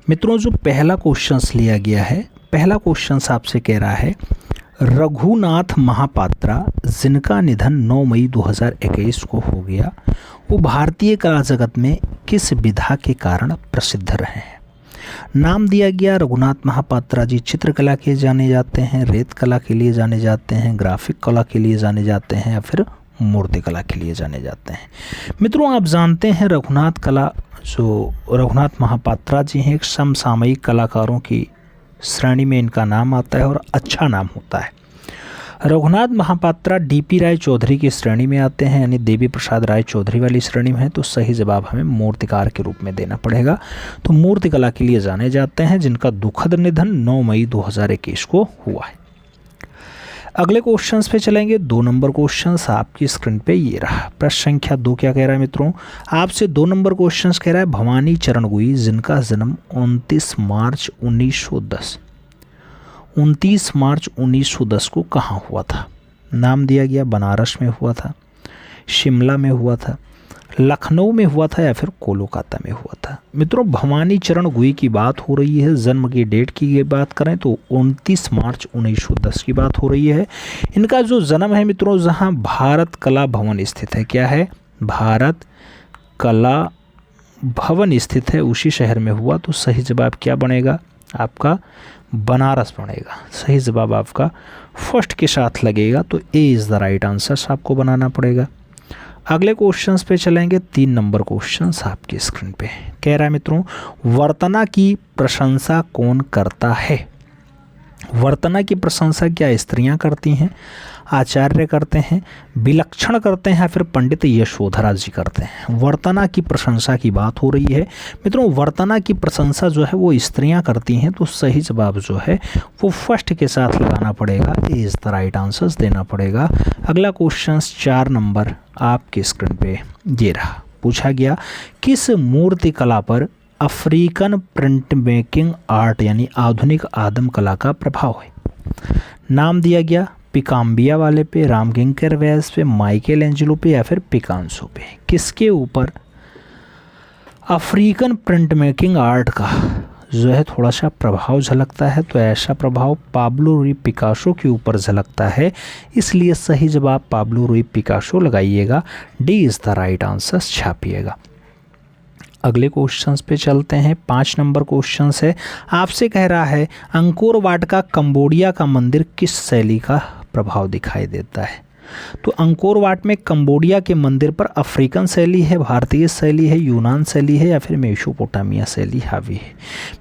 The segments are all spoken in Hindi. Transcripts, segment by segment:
मित्रों जो पहला क्वेश्चंस लिया गया है, पहला क्वेश्चंस आपसे कह रहा है रघुनाथ महापात्रा जिनका निधन 9 मई 2021 को हो गया, वो भारतीय कला जगत में किस विधा के कारण प्रसिद्ध रहे हैं। नाम दिया गया रघुनाथ महापात्रा जी चित्रकला के जाने जाते हैं, रेत कला के लिए जाने जाते हैं, ग्राफिक कला के लिए जाने जाते हैं या फिर मूर्ति कला के लिए जाने जाते हैं। मित्रों आप जानते हैं रघुनाथ महापात्रा जी हैं, एक समसामयिक कलाकारों की श्रेणी में इनका नाम आता है और अच्छा नाम होता है। रघुनाथ महापात्रा डीपी राय चौधरी की श्रेणी में आते हैं, यानी देवी प्रसाद राय चौधरी वाली श्रेणी में है, तो सही जवाब हमें मूर्तिकार के रूप में देना पड़ेगा। तो मूर्तिकला के लिए जाने जाते हैं जिनका दुखद निधन 9 मई 2021 को हुआ है। अगले क्वेश्चंस पे चलेंगे। 2 नंबर क्वेश्चंस आपकी स्क्रीन पे ये रहा। प्रश्न संख्या 2 क्या कह रहा है मित्रों, आपसे 2 नंबर क्वेश्चंस कह रहा है भवानी चरण गुई जिनका जन्म 29 मार्च 1910 को कहाँ हुआ था। नाम दिया गया बनारस में हुआ था, शिमला में हुआ था, लखनऊ में हुआ था या फिर कोलकाता में हुआ था। मित्रों भवानी चरण गुई की बात हो रही है, जन्म की डेट की बात करें तो 29 मार्च 1910 की बात हो रही है। इनका जो जन्म है मित्रों जहां भारत कला भवन स्थित है, क्या है, भारत कला भवन स्थित है, उसी शहर में हुआ। तो सही जवाब क्या बनेगा आपका, बनारस बनेगा। सही जवाब आपका फर्स्ट के साथ लगेगा, तो ए इज़ द राइट आंसर आपको बनाना पड़ेगा। अगले क्वेश्चंस पे चलेंगे। 3 नंबर क्वेश्चंस आपकी स्क्रीन पे कह रहा है मित्रों वर्तना की प्रशंसा कौन करता है। वर्तना की प्रशंसा क्या स्त्रियां करती हैं, आचार्य करते हैं, विलक्षण करते हैं या फिर पंडित यशोधरा जी करते हैं। वर्तना की प्रशंसा की बात हो रही है मित्रों, वर्तना की प्रशंसा जो है वो स्त्रियां करती हैं, तो सही जवाब जो है वो फर्स्ट के साथ लगाना पड़ेगा, ए इज़ द राइट आंसर्स देना पड़ेगा। अगला क्वेश्चन 4 नंबर आपकी स्क्रीन पे ये रहा। पूछा गया किस मूर्ति कला पर अफ्रीकन प्रिंट मेकिंग आर्ट यानी आधुनिक आदम कला का प्रभाव है। नाम दिया गया पिकाम्बिया वाले पे, रामकिंकर वैस पे, माइकल एंजेलो पे या फिर पिकांसो पे। किसके ऊपर अफ्रीकन प्रिंट मेकिंग आर्ट का जो है थोड़ा सा प्रभाव झलकता है, तो ऐसा प्रभाव पाब्लो रूई पिकासो के ऊपर झलकता है, इसलिए सही जवाब पाब्लो रूई पिकासो लगाइएगा, D is the right answer छापिएगा। अगले क्वेश्चंस पे चलते हैं। 5 नंबर क्वेश्चंस है, आपसे कह रहा है अंकोर वाट का कंबोडिया का मंदिर किस शैली का प्रभाव दिखाई देता है। तो अंकोर वाट में कंबोडिया के मंदिर पर अफ्रीकन शैली है, भारतीय शैली है, यूनान शैली है या फिर मेसोपोटामिया शैली हावी है।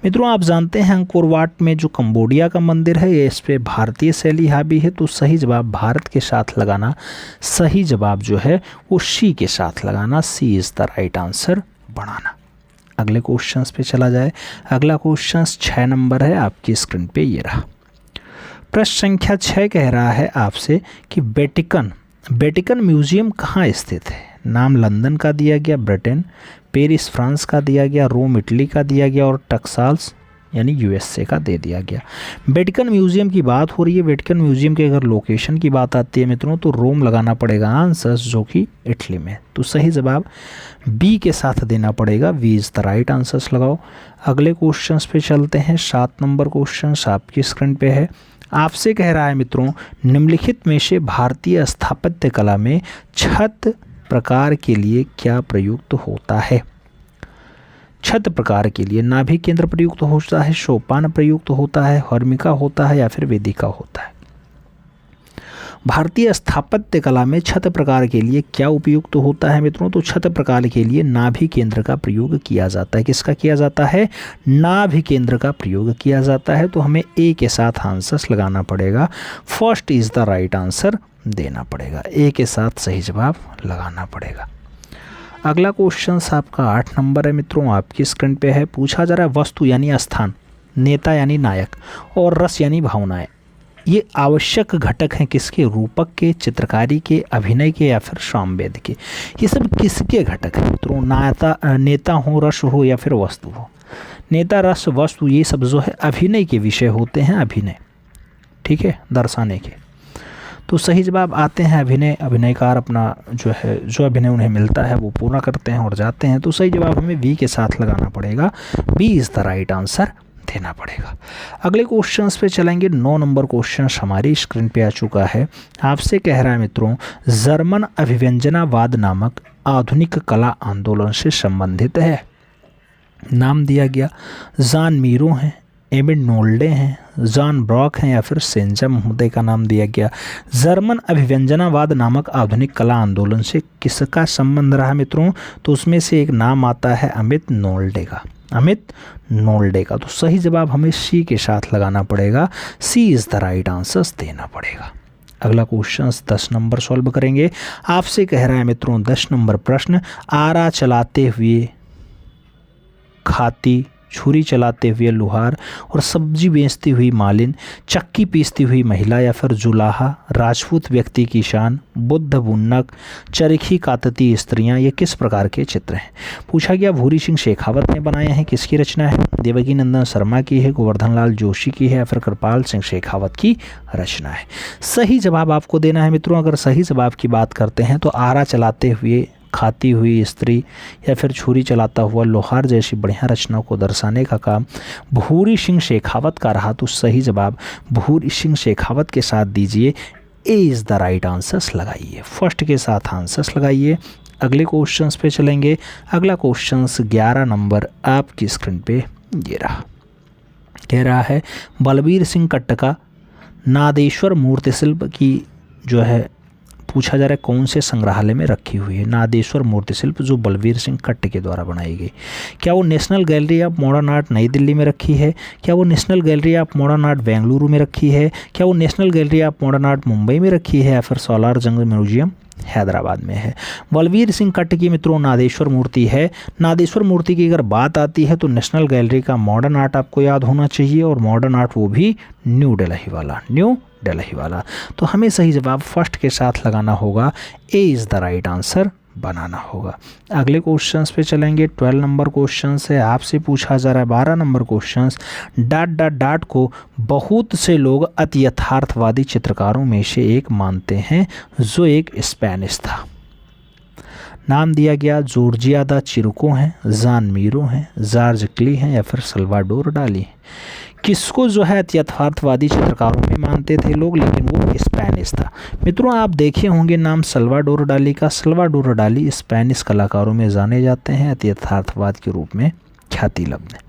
मित्रों आप जानते हैं अंकोर वाट में जो कंबोडिया का मंदिर है ये इस पे भारतीय शैली हावी है, तो सही जवाब भारत के साथ लगाना, सही जवाब जो है वो सी के साथ लगाना, सी इज़ द राइट आंसर बनाना। अगले क्वेश्चंस पे चला जाए। अगला क्वेश्चंस 6 नंबर है आपकी स्क्रीन पे ये रहा। प्रश्न संख्या 6 कह रहा है आपसे कि वेटिकन म्यूजियम कहाँ स्थित है। नाम लंदन का दिया गया, ब्रिटेन, पेरिस फ्रांस का दिया गया, रोम इटली का दिया गया और टक्साल्स यानी यूएसए का दे दिया गया। वेटिकन म्यूजियम की बात हो रही है। वेटिकन म्यूजियम के अगर लोकेशन की बात आती है मित्रों तो रोम लगाना पड़ेगा आंसर्स, जो कि इटली में, तो सही जवाब बी के साथ देना पड़ेगा, B is the right answers लगाओ। अगले क्वेश्चंस पे चलते हैं। 7 नंबर क्वेश्चन आपकी स्क्रीन पे है। आपसे कह रहा है मित्रों निम्नलिखित में से भारतीय स्थापत्य कला में छत प्रकार के लिए क्या प्रयुक्त होता है। छत प्रकार के लिए नाभि केंद्र प्रयुक्त होता है, सोपान प्रयुक्त होता है, हर्मिका होता है या फिर वेदिका होता है। भारतीय स्थापत्य कला में छत प्रकार के लिए क्या उपयुक्त होता है मित्रों, तो छत प्रकार के लिए नाभि केंद्र का प्रयोग किया जाता है। किसका किया जाता है, नाभि केंद्र का प्रयोग किया जाता है, तो हमें ए के साथ आंसर्स लगाना पड़ेगा, first is the right answer देना पड़ेगा, ए के साथ सही जवाब लगाना पड़ेगा। अगला क्वेश्चन आपका 8 नंबर है मित्रों, आपकी स्क्रीन पे है। पूछा जा रहा है वस्तु यानी स्थान, नेता यानी नायक और रस यानी भावनाएं, ये आवश्यक घटक हैं किसके, रूपक के, चित्रकारी के, अभिनय के या फिर सामवेद के। ये सब किसके घटक हैं मित्रों, नेता हो, रस हो या फिर वस्तु हो। नेता, रस, वस्तु ये सब जो है अभिनय के विषय होते हैं, अभिनय, ठीक है, दर्शाने के। तो सही जवाब आते हैं अभिनयकार अपना जो है जो अभिनय उन्हें मिलता है वो पूरा करते हैं और जाते हैं। तो सही जवाब हमें बी के साथ लगाना पड़ेगा, B is the right answer देना पड़ेगा। अगले क्वेश्चंस पे चलेंगे। 9 नंबर क्वेश्चन हमारी स्क्रीन पे आ चुका है। आपसे कह रहा है मित्रों, जर्मन अभिव्यंजनावाद नामक आधुनिक कला आंदोलन से संबंधित है। नाम दिया गया जान मीरो हैं, एमिड नोल्डे हैं, जॉन ब्रॉक हैं या फिर सेंजा महोदय का नाम दिया गया। जर्मन अभिव्यंजनावाद नामक आधुनिक कला आंदोलन से किसका संबंध रहा मित्रों? तो उसमें से एक नाम आता है अमित नोल्डे का, अमित नोल्डे का। तो सही जवाब हमें सी के साथ लगाना पड़ेगा, सी इज़ द राइट आंसर देना पड़ेगा। अगला क्वेश्चन 10 नंबर सॉल्व करेंगे। आपसे कह रहा है मित्रों 10 नंबर प्रश्न, आरा चलाते हुए खाती, छुरी चलाते हुए लुहार और सब्जी बेचती हुई मालिन, चक्की पीसती हुई महिला या फिर जुलाहा, राजपूत व्यक्ति की शान, बुद्ध बुन्नक, चरखी कातती स्त्रियां, ये किस प्रकार के चित्र हैं? पूछा गया भूरी सिंह शेखावत ने बनाए हैं, किसकी रचना है? देवकी नंदन शर्मा की है, गोवर्धन लाल जोशी की है या फिर कृपाल सिंह शेखावत की रचना है? सही जवाब आपको देना है मित्रों। अगर सही जवाब की बात करते हैं तो आरा चलाते हुए खाती हुई स्त्री या फिर छुरी चलाता हुआ लोहार जैसी बढ़िया रचनाओं को दर्शाने का काम भूरी सिंह शेखावत का रहा। तो सही जवाब भूरी सिंह शेखावत के साथ दीजिए, ए इज़ द राइट आंसर्स लगाइए, फर्स्ट के साथ आंसर्स लगाइए। अगले क्वेश्चंस पे चलेंगे। अगला क्वेश्चंस 11 नंबर आपकी स्क्रीन पे ये रहा। कह रहा है बलबीर सिंह कट्ट का नादेश्वर मूर्ति शिल्प की जो है पूछा जा रहा है कौन से संग्रहालय में रखी हुई है? नादेश्वर मूर्ति शिल्प जो बलबीर सिंह कट्ट के द्वारा बनाई गई, क्या वो national gallery of modern art नई दिल्ली में रखी है? क्या वो national gallery of modern art Bengaluru में रखी है? क्या वो national gallery of modern art Mumbai में रखी है या फिर सोलार जंग म्यूजियम हैदराबाद में है? बलबीर सिंह कट्ट की मित्रों नादेश्वर मूर्ति है। नादेश्वर मूर्ति की अगर बात आती है तो नेशनल गैलरी का मॉडर्न आर्ट आपको याद होना चाहिए, और मॉडर्न आर्ट वो भी न्यू दिल्ली वाला, न्यू दिल्ली वाला। तो हमें सही जवाब फर्स्ट के साथ लगाना होगा, A is the right answer बनाना होगा। अगले क्वेश्चंस पे चलेंगे। 12 नंबर क्वेश्चन है। आपसे पूछा जा रहा है 12 number question, dot dot dot को बहुत से लोग अति यथार्थवादी चित्रकारों में से एक मानते हैं जो एक स्पेनिश था। नाम दिया गया जॉर्जिया दा चिरुको हैं, जान मीरो हैं, जॉर्ज क्ली हैं या फिर सल्वाडोर डाली। किसको जो है यथार्थवादी चित्रकारों में मानते थे लोग, लेकिन वो स्पेनिश था। मित्रों आप देखे होंगे नाम सल्वाडोर डाली का। सल्वाडोर डाली स्पेनिश कलाकारों में जाने जाते हैं, यथार्थवाद के रूप में ख्याति लब्ध है।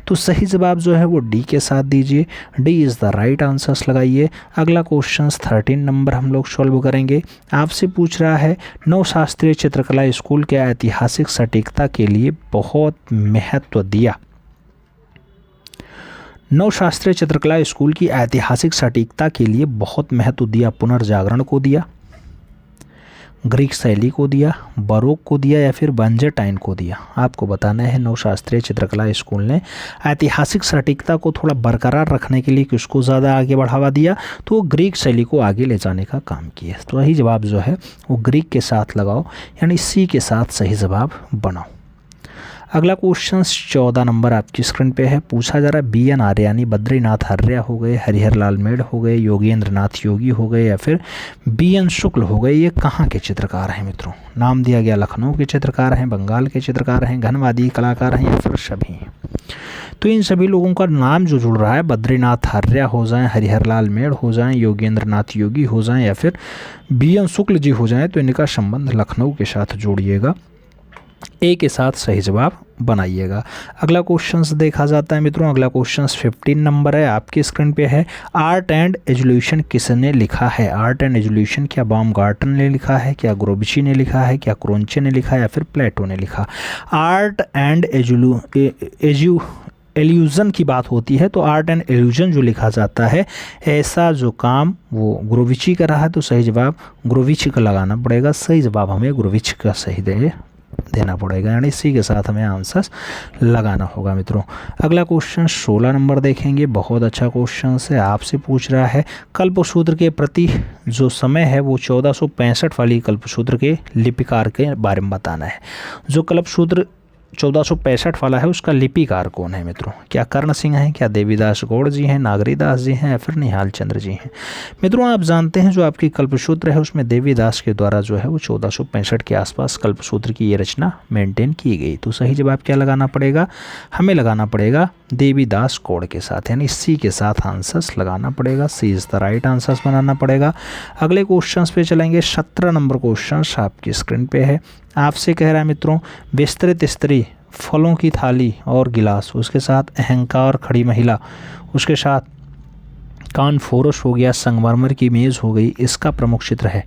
तो सही जवाब जो है वो डी के साथ दीजिए, D is the right answers लगाइए। अगला क्वेश्चन 13 नंबर हम लोग सॉल्व करेंगे। आपसे पूछ रहा है नवशास्त्रीय चित्रकला स्कूल के ऐतिहासिक सटीकता के लिए बहुत महत्व दिया। नवशास्त्रीय चित्रकला स्कूल की ऐतिहासिक सटीकता के लिए बहुत महत्व दिया। पुनर्जागरण को दिया, ग्रीक शैली को दिया, बरोक को दिया या फिर बंजेटाइन को दिया? आपको बताना है नवशास्त्रीय चित्रकला स्कूल ने ऐतिहासिक सटीकता को थोड़ा बरकरार रखने के लिए किसको ज़्यादा आगे बढ़ावा दिया? तो ग्रीक शैली को आगे ले जाने का काम किया। तो सही जवाब जो है वो ग्रीक के साथ लगाओ, यानी सी के साथ सही जवाब बनाओ। अगला क्वेश्चन 14 नंबर आपकी स्क्रीन पे है। पूछा जा रहा है बी एन आर्यानी, बद्रीनाथ आर्या हो गए, हरिहर लाल मेड़ हो गए, योगेंद्र नाथ योगी हो गए या फिर बी एन शुक्ल हो गए, ये कहाँ के चित्रकार हैं मित्रों? नाम दिया गया लखनऊ के चित्रकार हैं, बंगाल के चित्रकार हैं, घनवादी कलाकार हैं या फिर सभी? तो इन सभी लोगों का नाम जो जुड़ रहा है, बद्रीनाथ आर्या हो जाएं, हरिहर लाल मेड़ हो जाएं, योगेंद्र नाथ योगी हो जाएं या फिर बी एन शुक्ल जी हो जाएं, तो इनका संबंध लखनऊ के साथ जोड़िएगा, ए के साथ सही जवाब बनाइएगा। अगला क्वेश्चंस देखा जाता है मित्रों। अगला क्वेश्चंस 15 नंबर है, आपकी स्क्रीन पे है। आर्ट एंड एजुल्यूशन किसने लिखा है? आर्ट एंड एजुल्यूशन क्या बाउमगार्टन ने लिखा है, क्या ग्रोबिची ने लिखा है, क्या क्रोंचे ने लिखा है या फिर प्लेटो ने लिखा? आर्ट एंड एल्यूजन की बात होती है तो आर्ट एंड एल्यूजन जो लिखा जाता है, ऐसा जो काम वो ग्रोविची का रहा है। तो सही जवाब ग्रोविच का लगाना पड़ेगा। सही जवाब हमें ग्रोविच का सही देना पड़ेगा, यानी इसी के साथ हमें आंसर्स लगाना होगा मित्रों। अगला क्वेश्चन 16 नंबर देखेंगे। बहुत अच्छा क्वेश्चन है। आपसे पूछ रहा है कल्पसूत्र के प्रति जो समय है वो 1465 वाली कल्पसूत्र के लिपिकार के बारे में बताना है। जो कल्पसूत्र 1465 वाला है उसका लिपिकार कौन है मित्रों? क्या कर्ण सिंह हैं, क्या देवीदास गौड़ जी हैं, नागरीदास जी हैं या फिर निहाल चंद्र जी हैं? मित्रों आप जानते हैं जो आपकी कल्पसूत्र है उसमें देवीदास के द्वारा जो है वो 1465 के आसपास कल्पसूत्र की ये रचना मेंटेन की गई। तो सही जवाब क्या लगाना पड़ेगा? हमें लगाना पड़ेगा देवीदास गौड़ के साथ, यानी सी के साथ आंसर्स लगाना पड़ेगा। सी इज द राइट आंसर्स बनाना पड़ेगा। अगले क्वेश्चंस पे चलेंगे। 17 नंबर क्वेश्चंस आपकी स्क्रीन पे है। आपसे कह रहा है मित्रों, विस्तृत स्त्री, फलों की थाली और गिलास, उसके साथ अहंकार, खड़ी महिला, उसके साथ कानफोरस हो गया, संगमरमर की मेज़ हो गई, इसका प्रमुख चित्र है।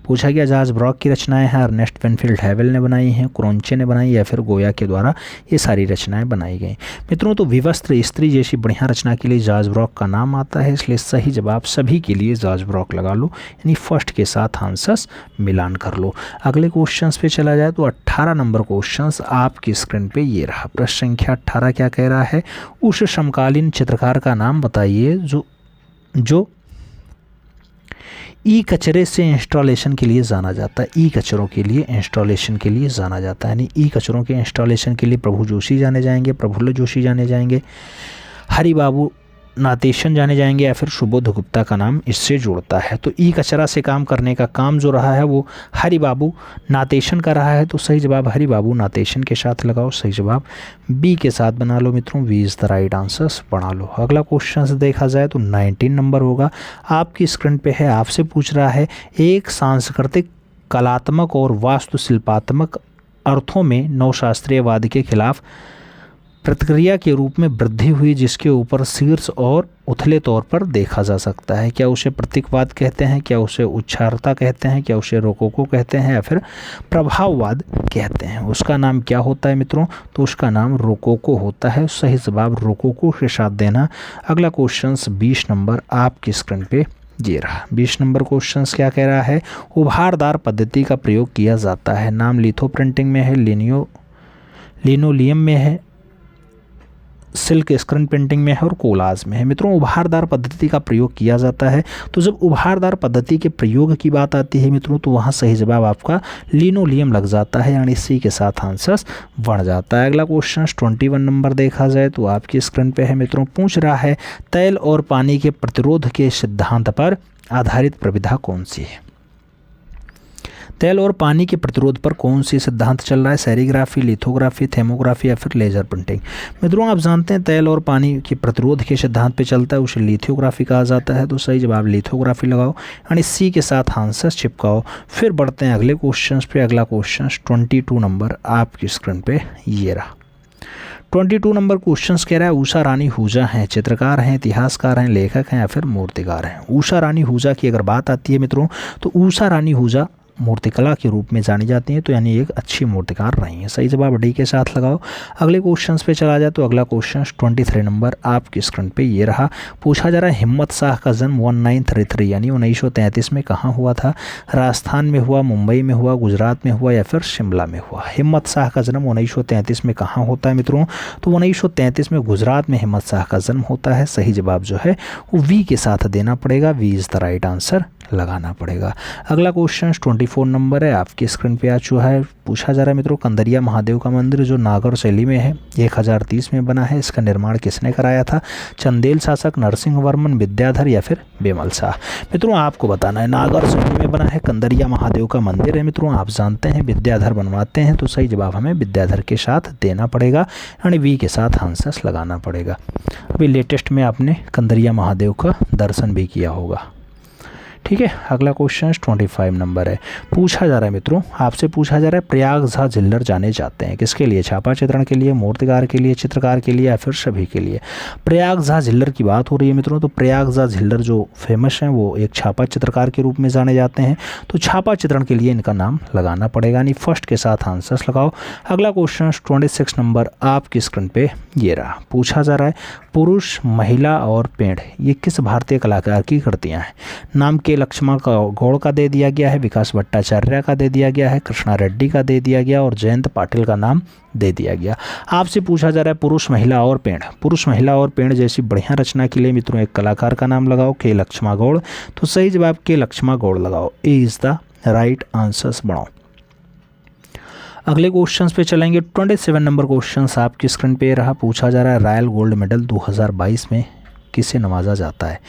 पूछा गया जॉर्ज ब्रॉक की रचनाएं हैं, अर्नेस्ट पेनफील्ड हैवेल ने बनाई हैं, क्रोंचे ने बनाई या फिर गोया के द्वारा ये सारी रचनाएं बनाई गई। मित्रों तो विवस्त्र स्त्री जैसी बढ़िया रचना के लिए जॉर्ज ब्रॉक का नाम आता है, इसलिए सही जवाब सभी के लिए जॉर्ज ब्रॉक लगा लो, यानी फर्स्ट के साथ आंसर्स मिलान कर लो। अगले क्वेश्चन पे चला जाए तो 18 नंबर क्वेश्चन आपकी स्क्रीन पे ये रहा। प्रश्न संख्या 18 क्या कह रहा है? उस समकालीन चित्रकार का नाम बताइए जो ई कचरे से इंस्टॉलेशन के लिए जाना जाता है। ई कचरों के लिए इंस्टॉलेशन के लिए जाना जाता है, यानी ई कचरों के इंस्टॉलेशन के लिए प्रभु जोशी जाने जाएंगे, प्रफुल्ल जोशी जाने जाएंगे, हरिबाबू नातेशन जाने जाएंगे या फिर सुबोध गुप्ता का नाम इससे जुड़ता है। तो ई कचरा से काम करने का काम जो रहा है वो हरिबाबू नातेशन का रहा है। तो सही जवाब हरिबाबू नातेशन के साथ लगाओ। सही जवाब बी के साथ बना लो मित्रों। B is the right answers बना लो। अगला क्वेश्चन देखा जाए तो 19 नंबर होगा आपकी स्क्रीन पे है। आपसे पूछ रहा है एक सांस्कृतिक, कलात्मक और वास्तुशिल्पात्मक अर्थों में नवशास्त्रीयवाद के खिलाफ प्रतिक्रिया के रूप में वृद्धि हुई जिसके ऊपर शीर्ष और उथले तौर पर देखा जा सकता है। क्या उसे प्रतीकवाद कहते हैं, क्या उसे उच्चारता कहते हैं, क्या उसे रोकोको कहते हैं या फिर प्रभाववाद कहते हैं? उसका नाम क्या होता है मित्रों? तो उसका नाम रोकोको होता है। सही जवाब रोकोको के साथ देना। अगला क्वेश्चन 20 नंबर आपकी स्क्रीन पे ये रहा। 20 नंबर क्वेश्चन क्या कह रहा है? उभारदार पद्धति का प्रयोग किया जाता है। नाम लिथो प्रिंटिंग में है, लिनोलियम में है, सिल्क स्क्रीन प्रिंटिंग में है और कोलाज में है। मित्रों उभारदार पद्धति का प्रयोग किया जाता है। तो जब उभारदार पद्धति के प्रयोग की बात आती है मित्रों तो वहाँ सही जवाब आपका लिनोलियम लग जाता है, यानी सी के साथ आंसर्स बढ़ जाता है। अगला क्वेश्चन 21 नंबर देखा जाए तो आपकी स्क्रीन पे है मित्रों। पूछ रहा है तेल और पानी के प्रतिरोध के सिद्धांत पर आधारित प्रविधा कौन सी है? तेल और पानी के प्रतिरोध पर कौन सी सिद्धांत चल रहा है? सेरीग्राफी, लिथोग्राफी, थर्मोग्राफी या फिर लेजर प्रिंटिंग? मित्रों आप जानते हैं तेल और पानी के प्रतिरोध के सिद्धांत पे चलता है, उसे लिथोग्राफी कहा जाता है। तो सही जवाब लिथोग्राफी लगाओ, यानी सी के साथ आंसर चिपकाओ। फिर बढ़ते हैं अगले क्वेश्चन पे। अगला क्वेश्चन 22 नंबर आपकी स्क्रीन पे ये रहा। 22 नंबर क्वेश्चन कह रहा है उषा रानी हुजा हैं, चित्रकार हैं, इतिहासकार हैं, लेखक हैं या फिर मूर्तिकार हैं? उषा रानी हुजा की अगर बात आती है मित्रों तो उषा रानी हुजा मूर्तिकला के रूप में जानी जाती हैं, तो यानी एक अच्छी मूर्तिकार रही हैं। सही जवाब डी के साथ लगाओ। अगले क्वेश्चंस पे चला जाए तो अगला क्वेश्चन 23 नंबर आपकी स्क्रीन पे ये रहा। पूछा जा रहा है हिम्मत शाह का जन्म 1933 यानी 1933 में कहाँ हुआ था? राजस्थान में हुआ, मुंबई में हुआ, गुजरात में हुआ या फिर शिमला में हुआ? हिम्मत शाह का जन्म 1933 में कहाँ होता है मित्रों? तो 1933 में गुजरात में हिम्मत शाह का जन्म होता है। सही जवाब जो है वो वी के साथ देना पड़ेगा। B is the right answer लगाना पड़ेगा। अगला क्वेश्चन 24 नंबर है आपकी स्क्रीन पे आ चुका है। पूछा जा रहा है मित्रों कंदरिया महादेव का मंदिर जो नागौर शैली में है 1030 में बना है, इसका निर्माण किसने कराया था? चंदेल शासक, नरसिंह वर्मन, विद्याधर या फिर बेमल शाह? मित्रों आपको बताना है नागौर शैली में बना है, कंदरिया महादेव का मंदिर है। मित्रों आप जानते हैं विद्याधर बनवाते हैं, तो सही जवाब हमें विद्याधर के साथ देना पड़ेगा, यानी वी के साथ आंसर्स लगाना पड़ेगा। अभी लेटेस्ट में आपने कंदरिया महादेव का दर्शन भी किया होगा। ठीक है, अगला क्वेश्चन 25 नंबर है। पूछा जा रहा है मित्रों, आपसे पूछा जा रहा है प्रयाग झा झिल्लर जाने जाते हैं किसके लिए? छापा चित्रण के लिए, मूर्तिकार के लिए, चित्रकार के लिए या फिर सभी के लिए? प्रयाग झा झिल्लर की बात हो रही है मित्रों, तो प्रयाग झा झिल्लर जो फेमस हैं वो एक छापा चित्रकार के रूप में जाने जाते हैं, तो छापा चित्रण के लिए इनका नाम लगाना पड़ेगा, यानी फर्स्ट के साथ आंसर्स लगाओ। अगला क्वेश्चन 26 नंबर आपकी स्क्रीन पे ये रहा। पूछा जा रहा है पुरुष, महिला और पेड़ ये किस भारतीय कलाकार की कृतियाँ हैं? नाम के लक्ष्मण गौड़ का दे दिया गया है, विकास भट्टाचार्य का दे दिया गया है, कृष्णा रेड्डी का दे दिया गया और जयंत पाटिल का नाम दे दिया गया। आपसे पूछा जा रहा है पुरुष, महिला और पेड़। पुरुष, महिला और पेड़ जैसी बढ़िया रचना के लिए मित्रों एक कलाकार का नाम लगाओ, के लक्ष्मण गौड़। तो सही जवाब के लक्ष्मण गौड़ लगाओ। ए इज़ द राइट आंसर्स बनाओ। अगले क्वेश्चंस पे चलेंगे। 27 नंबर क्वेश्चंस आपकी स्क्रीन पे रहा। पूछा जा रहा है रॉयल गोल्ड मेडल 2022 में किसे नवाजा जाता है?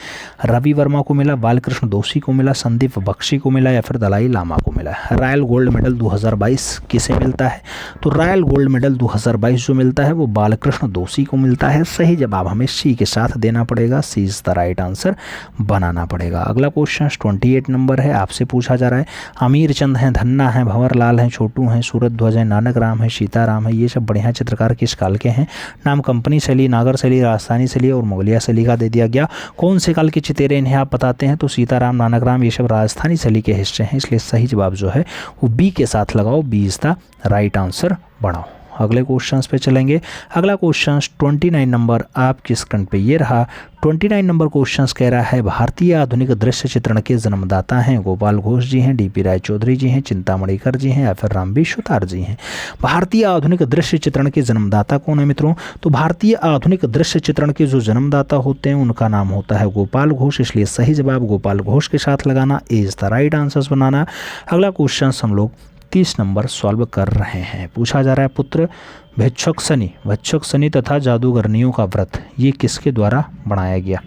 रवि वर्मा को मिला, बालकृष्ण दोषी को मिला, संदीप बख्शी को मिला या फिर दलाई लामा को मिला? रॉयल गोल्ड मेडल 2022 किसे मिलता है? तो रॉयल गोल्ड मेडल 2022 जो मिलता है वो बालकृष्ण दोषी को मिलता है। सही जवाब हमें सी के साथ देना पड़ेगा, सी इज द राइट आंसर बनाना पड़ेगा। अगला क्वेश्चन 28 नंबर है, आपसे पूछा जा रहा है अमीर चंद हैं, धन्ना हैं, भंवर लाल हैं, छोटू हैं, सूरत ध्वज हैं, नानक राम है, सीताराम है, ये सब बढ़िया चित्रकार किस काल के हैं? नाम कंपनी शैली, नागर शैली, राजस्थानी शैली और मुगलिया शैली का दे दिया गया। कौन से काल के चितेरे इन्हें आप बताते हैं? तो सीताराम, नानक राम ये सब राजस्थानी शैली के हिस्से हैं, इसलिए सही जवाब जो है वो बी के साथ लगाओ, B is the right answer बनाओ। अगले क्वेश्चंस पे चलेंगे। अगला क्वेश्चन 29 नंबर आपकी स्क्रीन पे ये रहा। 29 नंबर क्वेश्चंस कह रहा है भारतीय आधुनिक दृश्य चित्रण के जन्मदाता हैं गोपाल घोष जी हैं, डीपी राय चौधरी जी हैं, चिंतामणिकर जी हैं या फिर रामबी सुतार जी हैं? भारतीय आधुनिक दृश्य चित्रण के जन्मदाता कौन है मित्रों? तो भारतीय आधुनिक दृश्य चित्रण के जो जन्मदाता होते हैं उनका नाम होता है गोपाल घोष, इसलिए सही जवाब गोपाल घोष के साथ लगाना, इज द राइट आंसर बनाना। अगला क्वेश्चन हम लोग 30 नंबर सॉल्व कर रहे हैं। पूछा जा रहा है पुत्र भिक्षुक शनि तथा जादूगरनियों का व्रत ये किसके द्वारा बनाया गया?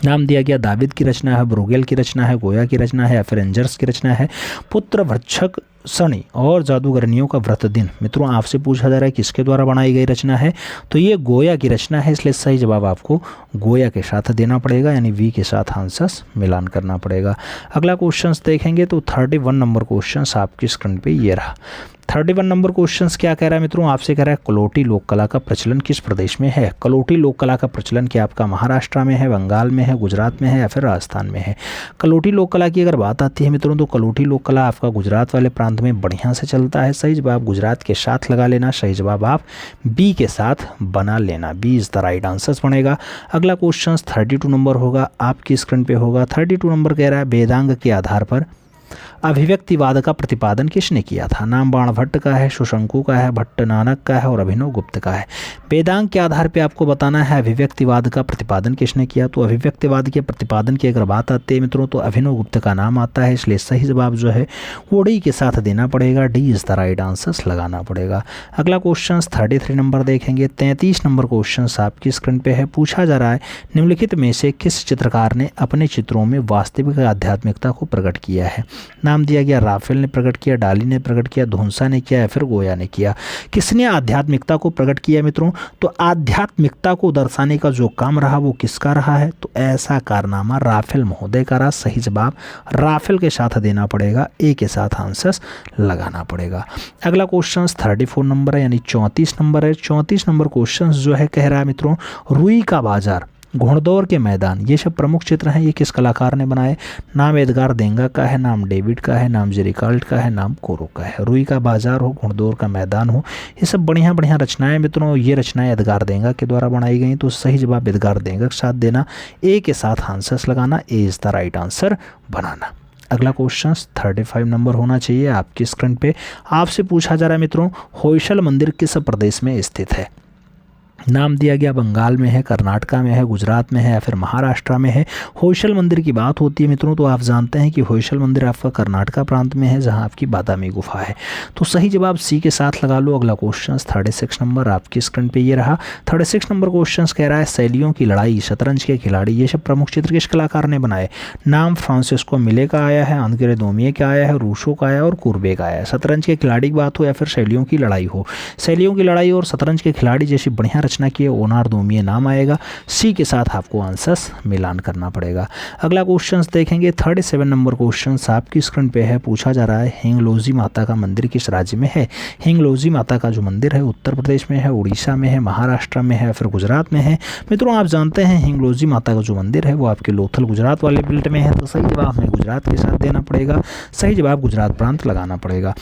नाम दिया गया दाविद की रचना है, ब्रोगेल की रचना है, गोया की रचना है या फिर एंजर्स की रचना है? पुत्र भक्षक शनि और जादूगरनियों का व्रत दिन मित्रों आपसे पूछा जा रहा है किसके द्वारा बनाई गई रचना है? तो ये गोया की रचना है, इसलिए सही जवाब आपको गोया के साथ देना पड़ेगा, यानी वी के साथ आंसर्स मिलान करना पड़ेगा। अगला क्वेश्चंस देखेंगे तो 31 नंबर क्वेश्चंस आपकी स्क्रीन पे ये रहा। 31 नंबर क्वेश्चंस क्या कह रहा है मित्रों? आपसे कह रहा है कलोटी लोक कला का प्रचलन किस प्रदेश में है? कलोटी लोक कला का प्रचलन क्या आपका महाराष्ट्र में है, बंगाल में है, गुजरात में है या फिर राजस्थान में है? कलोटी लोक कला की अगर बात आती है मित्रों तो कलोटी लोक कला आपका गुजरात वाले प्रांत में बढ़िया से चलता है। सही जवाब गुजरात के साथ लगा लेना, सही जवाब आप बी के साथ बना लेना, B is the right answer बनेगा। अगला क्वेश्चन 32 नंबर होगा, आपकी स्क्रीन पे होगा। 32 नंबर कह रहा है वेदांग के आधार पर अभिव्यक्तिवाद का प्रतिपादन किसने किया था? नाम बाणभट्ट का है, सुशंकु का है, भट्ट नानक का है और अभिनव गुप्त का है? वेदांग के आधार पे आपको बताना है अभिव्यक्तिवाद का प्रतिपादन किसने किया। तो अभिव्यक्तिवाद के प्रतिपादन की अगर बात आती है मित्रों तो अभिनव गुप्त का नाम आता है, इसलिए सही जवाब जो है वो डी के साथ देना पड़ेगा, D is the right answer लगाना पड़ेगा। अगला क्वेश्चन 33 नंबर देखेंगे। 33 नंबर क्वेश्चन आपकी स्क्रीन पे है। पूछा जा रहा है निम्नलिखित में से किस चित्रकार ने अपने चित्रों में वास्तविक आध्यात्मिकता को प्रकट किया है? नाम दिया गया राफेल ने प्रकट किया, डाली ने प्रकट किया, धुंसा ने किया या फिर गोया ने किया? किसने आध्यात्मिकता को प्रकट किया मित्रों? तो आध्यात्मिकता को दर्शाने का जो काम रहा वो किसका रहा है? तो ऐसा कारनामा राफेल महोदय का रहा। सही जवाब राफेल के साथ देना पड़ेगा, ए के साथ आंसर्स लगाना पड़ेगा। अगला क्वेश्चन 34 नंबर है, यानी 34 नंबर है। 34 नंबर क्वेश्चन जो है कह रहा है मित्रों रुई का बाजार, घोड़दौड़ के मैदान ये सब प्रमुख चित्र हैं, ये किस कलाकार ने बनाए? नाम एडगार देंगा का है, नाम डेविड का है, नाम जेरिकाल्ट का है, नाम कोरो का है? रुई का बाजार हो, घोड़दौड़ का मैदान हो, ये सब बढ़िया बढ़िया रचनाएं मित्रों, ये रचनाएं एडगार देंगा के द्वारा बनाई गई। तो सही जवाब एडगार देंगा के साथ देना, ए के साथ आंसर्स लगाना, ए इज द राइट आंसर बनाना। अगला क्वेश्चन 35 नंबर होना चाहिए आपकी स्क्रीन पे। आपसे पूछा जा रहा है मित्रों होयसल मंदिर किस प्रदेश में स्थित है? नाम दिया गया बंगाल में है, कर्नाटका में है, गुजरात में है या फिर महाराष्ट्र में है? होयसल मंदिर की बात होती है मित्रों तो आप जानते हैं कि होयसल मंदिर आपका कर्नाटका प्रांत में है, जहां आपकी बादामी गुफा है। तो सही जवाब सी के साथ लगा लो। अगला क्वेश्चन 36 नंबर आपकी स्क्रीन पे ये रहा। 36 नंबर क्वेश्चन कह रहा है शैलियों की लड़ाई, शतरंज के खिलाड़ी ये सब प्रमुख चित्र किस कलाकार ने बनाए? नाम फ्रांसिस्को मिले का आया है, अंद्रे दोमिये का आया है, रूसो का आया और कुर्बे का आया। शतरंज के खिलाड़ी की बात हो या फिर शैलियों की लड़ाई हो, शैलियों की लड़ाई और शतरंज के खिलाड़ी जैसी बढ़िया रचना की ओनार दोमिये नाम आएगा, सी के साथ आपको आंसर्स मिलान करना पड़ेगा। अगला क्वेश्चन देखेंगे 37 नंबर क्वेश्चन आपकी स्क्रीन पे है। पूछा जा रहा है हिंगलोजी माता का मंदिर किस राज्य में है? हिंगलोजी माता का जो मंदिर है उत्तर प्रदेश में है, उड़ीसा में है, महाराष्ट्र में है, फिर गुजरात में है? मित्रों आप जानते हैं हिंगलोजी माता का जो मंदिर है वो आपके लोथल गुजरात वाले बेल्ट में है, तो सही जवाब हमें गुजरात के साथ देना पड़ेगा, सही जवाब गुजरात प्रांत लगाना पड़ेगा।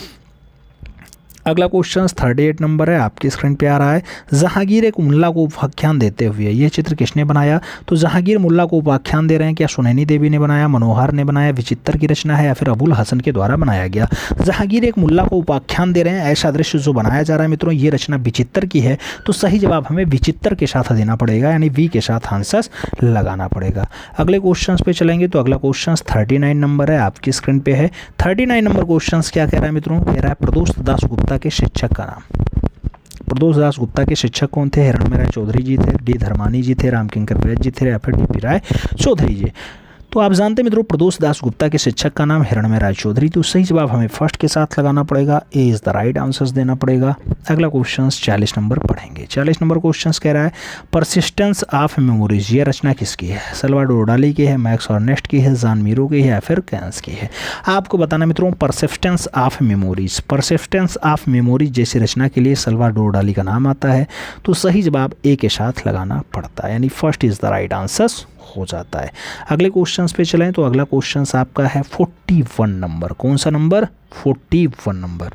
अगला क्वेश्चन 38 नंबर है आपकी स्क्रीन पे आ रहा है। जहांगीर एक मुल्ला को उपाख्यान देते हुए यह चित्र किसने बनाया? तो जहांगीर मुल्ला को उपाख्यान दे रहे हैं, क्या सुनैनी देवी ने बनाया, मनोहर ने बनाया, विचित्र की रचना है या फिर अबुल हसन के द्वारा बनाया गया? जहांगीर एक मुल्ला को उपाख्यान दे रहे हैं, ऐसा दृश्य जो बनाया जा रहा है मित्रों ये रचना विचित्र की है, तो सही जवाब हमें विचित्र के साथ देना पड़ेगा, यानी वी के साथ आंसर्स लगाना पड़ेगा। अगले क्वेश्चन पे चलेंगे तो अगला क्वेश्चन 39 नंबर है आपकी स्क्रीन पे है। 39 नंबर क्वेश्चन क्या कह रहा है मित्रों? कह रहा है प्रदोष दास गुप्ता गुप्ता के शिक्षक का नाम। प्रदोष दास गुप्ता के शिक्षक कौन थे? हिरणमय राय चौधरी जी थे, डी धर्मानी जी थे, रामकिंकर वैद्य जी थे या फिर डी पी राय चौधरी जी। तो आप जानते हैं मित्रों प्रदोष दास गुप्ता के शिक्षक का नाम हिरणमय राय चौधरी। तो सही जवाब हमें फर्स्ट के साथ लगाना पड़ेगा, ए इज़ द राइट आंसर्स देना पड़ेगा। अगला क्वेश्चन 40 नंबर पढ़ेंगे। 40 नंबर क्वेश्चन कह रहा है परसिस्टेंस ऑफ मेमोरीज, ये रचना किसकी है? सल्वाडोर डाली की है, मैक्स ऑर्नेस्ट की है, जॉन मीरो की है या फिर कैंस की है? आपको बताना मित्रों persistence of memories, persistence of memories जैसी रचना के लिए सल्वाडोर डाली का नाम आता है। तो सही जवाब ए के साथ लगाना पड़ता है, यानी first is the right answers हो जाता है। अगले क्वेश्चंस पे चलें तो अगला क्वेश्चंस आपका है 41 नंबर। कौन सा नंबर? 41 नंबर।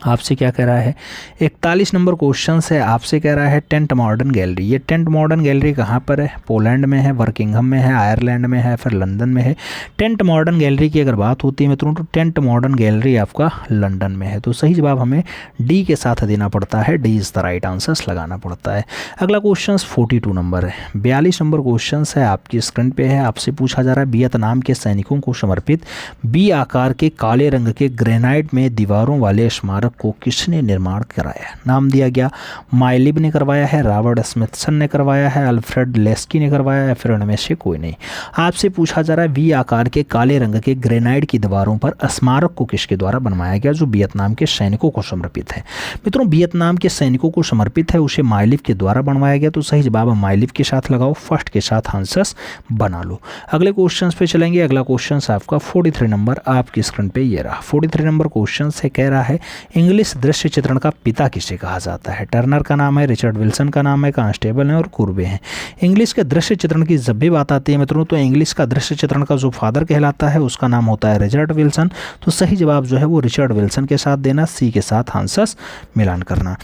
आपसे क्या कह रहा है? 41 नंबर क्वेश्चन है, आपसे कह रहा है टेंट मॉडर्न गैलरी। ये टेंट मॉडर्न गैलरी कहाँ पर है? पोलैंड में है, बर्किंघम में है, आयरलैंड में है, फिर लंदन में है। टेंट मॉडर्न गैलरी की अगर बात होती है मित्रों तो टेंट मॉडर्न गैलरी आपका लंदन में है। तो सही जवाब हमें डी के साथ देना पड़ता है, D is the right answers लगाना पड़ता है। अगला क्वेश्चन 42 नंबर है। 42 नंबर क्वेश्चन है, आपकी स्क्रीन पे है। आपसे पूछा जा रहा है वियतनाम के सैनिकों को समर्पित बी आकार के काले रंग के ग्रेनाइट में दीवारों वाले स्मारक को किसने निर्माण कराया? नाम दिया गया माइलिब ने करवाया है, रॉबर्ट स्मिथसन ने करवाया है, अल्फ्रेड लेस्की ने करवाया है, फिर उनमें से कोई नहीं। आपसे पूछा जा रहा है वी आकार के काले रंग के ग्रेनाइट की दीवारों पर स्मारक को किसके द्वारा बनवाया गया जो वियतनाम के सैनिकों को समर्पित है? मित्रों वियतनाम के सैनिकों को समर्पित है, उसे माइलिब के द्वारा बनवाया गया। तो सही जवाब माइलिब के साथ लगाओ, फर्स्ट के साथ आंसर्स बना लो। अगले क्वेश्चन पे चलेंगे। अगला क्वेश्चन आपका 43 नंबर, आपकी स्क्रीन पे ये रहा। 43 नंबर क्वेश्चन से कह रहा है इंग्लिश दृश्य चित्रण का पिता किसे कहा जाता है? टर्नर का नाम है, रिचर्ड विल्सन का नाम है, कांस्टेबल है और कुर्बे हैं। इंग्लिश के दृश्य चित्रण की जब भी बात आती है मित्रों तो इंग्लिश का दृश्य चित्रण का जो फादर कहलाता है उसका नाम होता है रिचर्ड विल्सन। तो सही जवाब जो है वो रिचर्ड विल्सन के साथ देना, सी के साथ आंसर्स मिलान करना।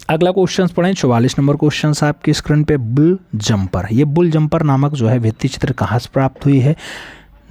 अगला क्वेश्चन पढ़ें 44 नंबर क्वेश्चन आपकी स्क्रीन पे बुल जंपर। ये बुल जंपर नामक जो है भित्ति चित्र कहाँ से प्राप्त हुई है?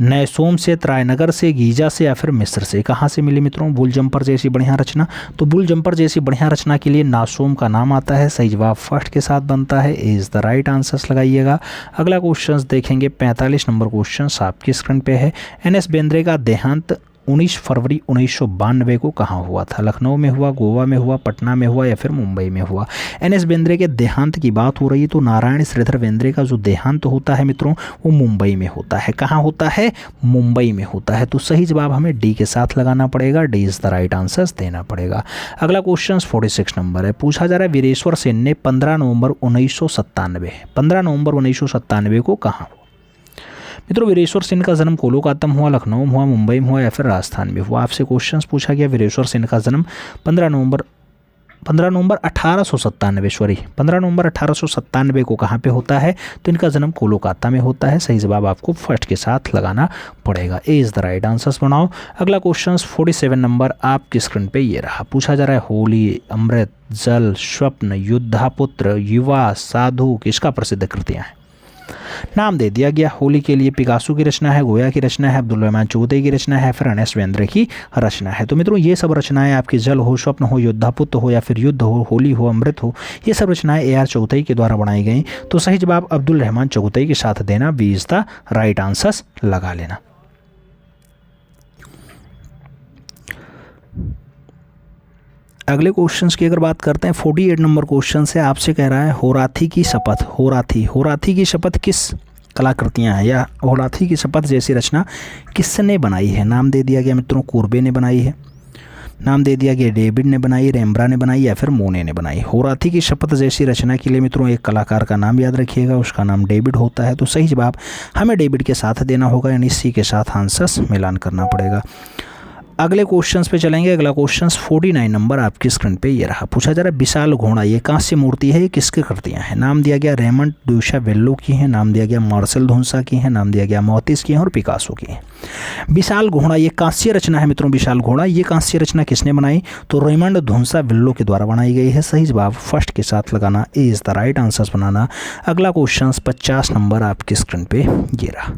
नैसोम से, त्रायनगर से, गीजा से या फिर मिस्र से? कहाँ से मिली मित्रों बुल जंपर जैसी बढ़िया रचना? तो बुल जंपर जैसी बढ़िया रचना के लिए नासोम का नाम आता है। सही जवाब फर्स्ट के साथ बनता है, ए इज़ द राइट आंसर्स लगाइएगा। अगला क्वेश्चन देखेंगे 45 नंबर क्वेश्चन आपकी स्क्रीन पे है। एन.एस. बेंद्रे का देहांत 19 फरवरी 1992 को कहाँ हुआ था? लखनऊ में हुआ, गोवा में हुआ, पटना में हुआ या फिर मुंबई में हुआ? एन.एस. बेंद्रे के देहांत की बात हो रही है तो नारायण श्रीधर बेंद्रे का जो देहांत होता है मित्रों वो मुंबई में होता है। कहाँ होता है? मुंबई में होता है। तो सही जवाब हमें डी के साथ लगाना पड़ेगा, D is the right answers देना पड़ेगा। अगला क्वेश्चन 46 नंबर है। पूछा जा रहा है वीरेश्वर सेन ने 15 नवंबर 1997 को कहाँ? मित्रों वीरेश्वर सेन का जन्म कोलकाता में हुआ, लखनऊ में हुआ, मुंबई में हुआ या फिर राजस्थान में हुआ? आपसे क्वेश्चन पूछा गया वीरेश्वर सेन का जन्म 15 नवंबर 1897 को कहाँ पे होता है? तो इनका जन्म कोलकाता में होता है। सही जवाब आपको फर्स्ट के साथ लगाना पड़ेगा, ए इज़ द राइट आंसर्स बनाओ। अगला क्वेश्चन 47 नंबर आपकी स्क्रीन पे ये रहा। पूछा जा रहा है होली, अमृत, जल, स्वप्न, युद्धापुत्र, युवा, साधु किसका प्रसिद्ध कृतियाँ हैं? नाम दे दिया गया। होली के लिए पिकासो की रचना है, गोया की रचना है, अब्दुल रहमान चौधरी की रचना है, फिर एन.एस. बेंद्रे की रचना है। तो मित्रों ये सब रचनाएं आपकी जल हो, स्वप्न हो, योद्धापुत्र हो या फिर युद्ध हो, होली हो, अमृत हो, ये सब रचनाएं ए.आर. चौधरी के द्वारा बनाई गई। तो सही जवाब अब्दुल रहमान चौधरी के साथ देना, B is the right answers लगा लेना। अगले क्वेश्चंस की अगर बात करते हैं 48 नंबर क्वेश्चन से आपसे कह रहा है होराथी की शपथ। होराथी की शपथ किस कलाकृतियाँ हैं या होराथी की शपथ जैसी रचना किसने बनाई है? नाम दे दिया गया मित्रों कुर्बे ने बनाई है, नाम दे दिया गया डेविड ने बनाई, रेम्ब्रा ने बनाई या फिर मोने ने बनाई। होराथी की शपथ जैसी रचना के लिए मित्रों एक कलाकार का नाम याद रखिएगा, उसका नाम डेविड होता है। तो सही जवाब हमें डेविड के साथ देना होगा, यानी सी के साथ आंसर्स मिलान करना पड़ेगा। अगले क्वेश्चंस पे चलेंगे। अगला क्वेश्चंस 49 नंबर आपकी स्क्रीन पे ये रहा। पूछा जा रहा है विशाल घोड़ा, ये कांस्य मूर्ति है, ये किसकी कृतियाँ हैं? नाम दिया गया रेमंड ड्यूशावेल्लो की है, नाम दिया गया मार्सेल धुंसा की है, नाम दिया गया मोतिस की है और पिकासो की है। विशाल घोड़ा ये कांस्य रचना है मित्रों। विशाल घोड़ा ये कांस्य रचना किसने बनाई? तो रेमंड ड्यूशावेल्लो के द्वारा बनाई गई है। सही जवाब फर्स्ट के साथ लगाना, A is the right answers बनाना। अगला क्वेश्चन 50 नंबर आपकी स्क्रीन पे ये रहा।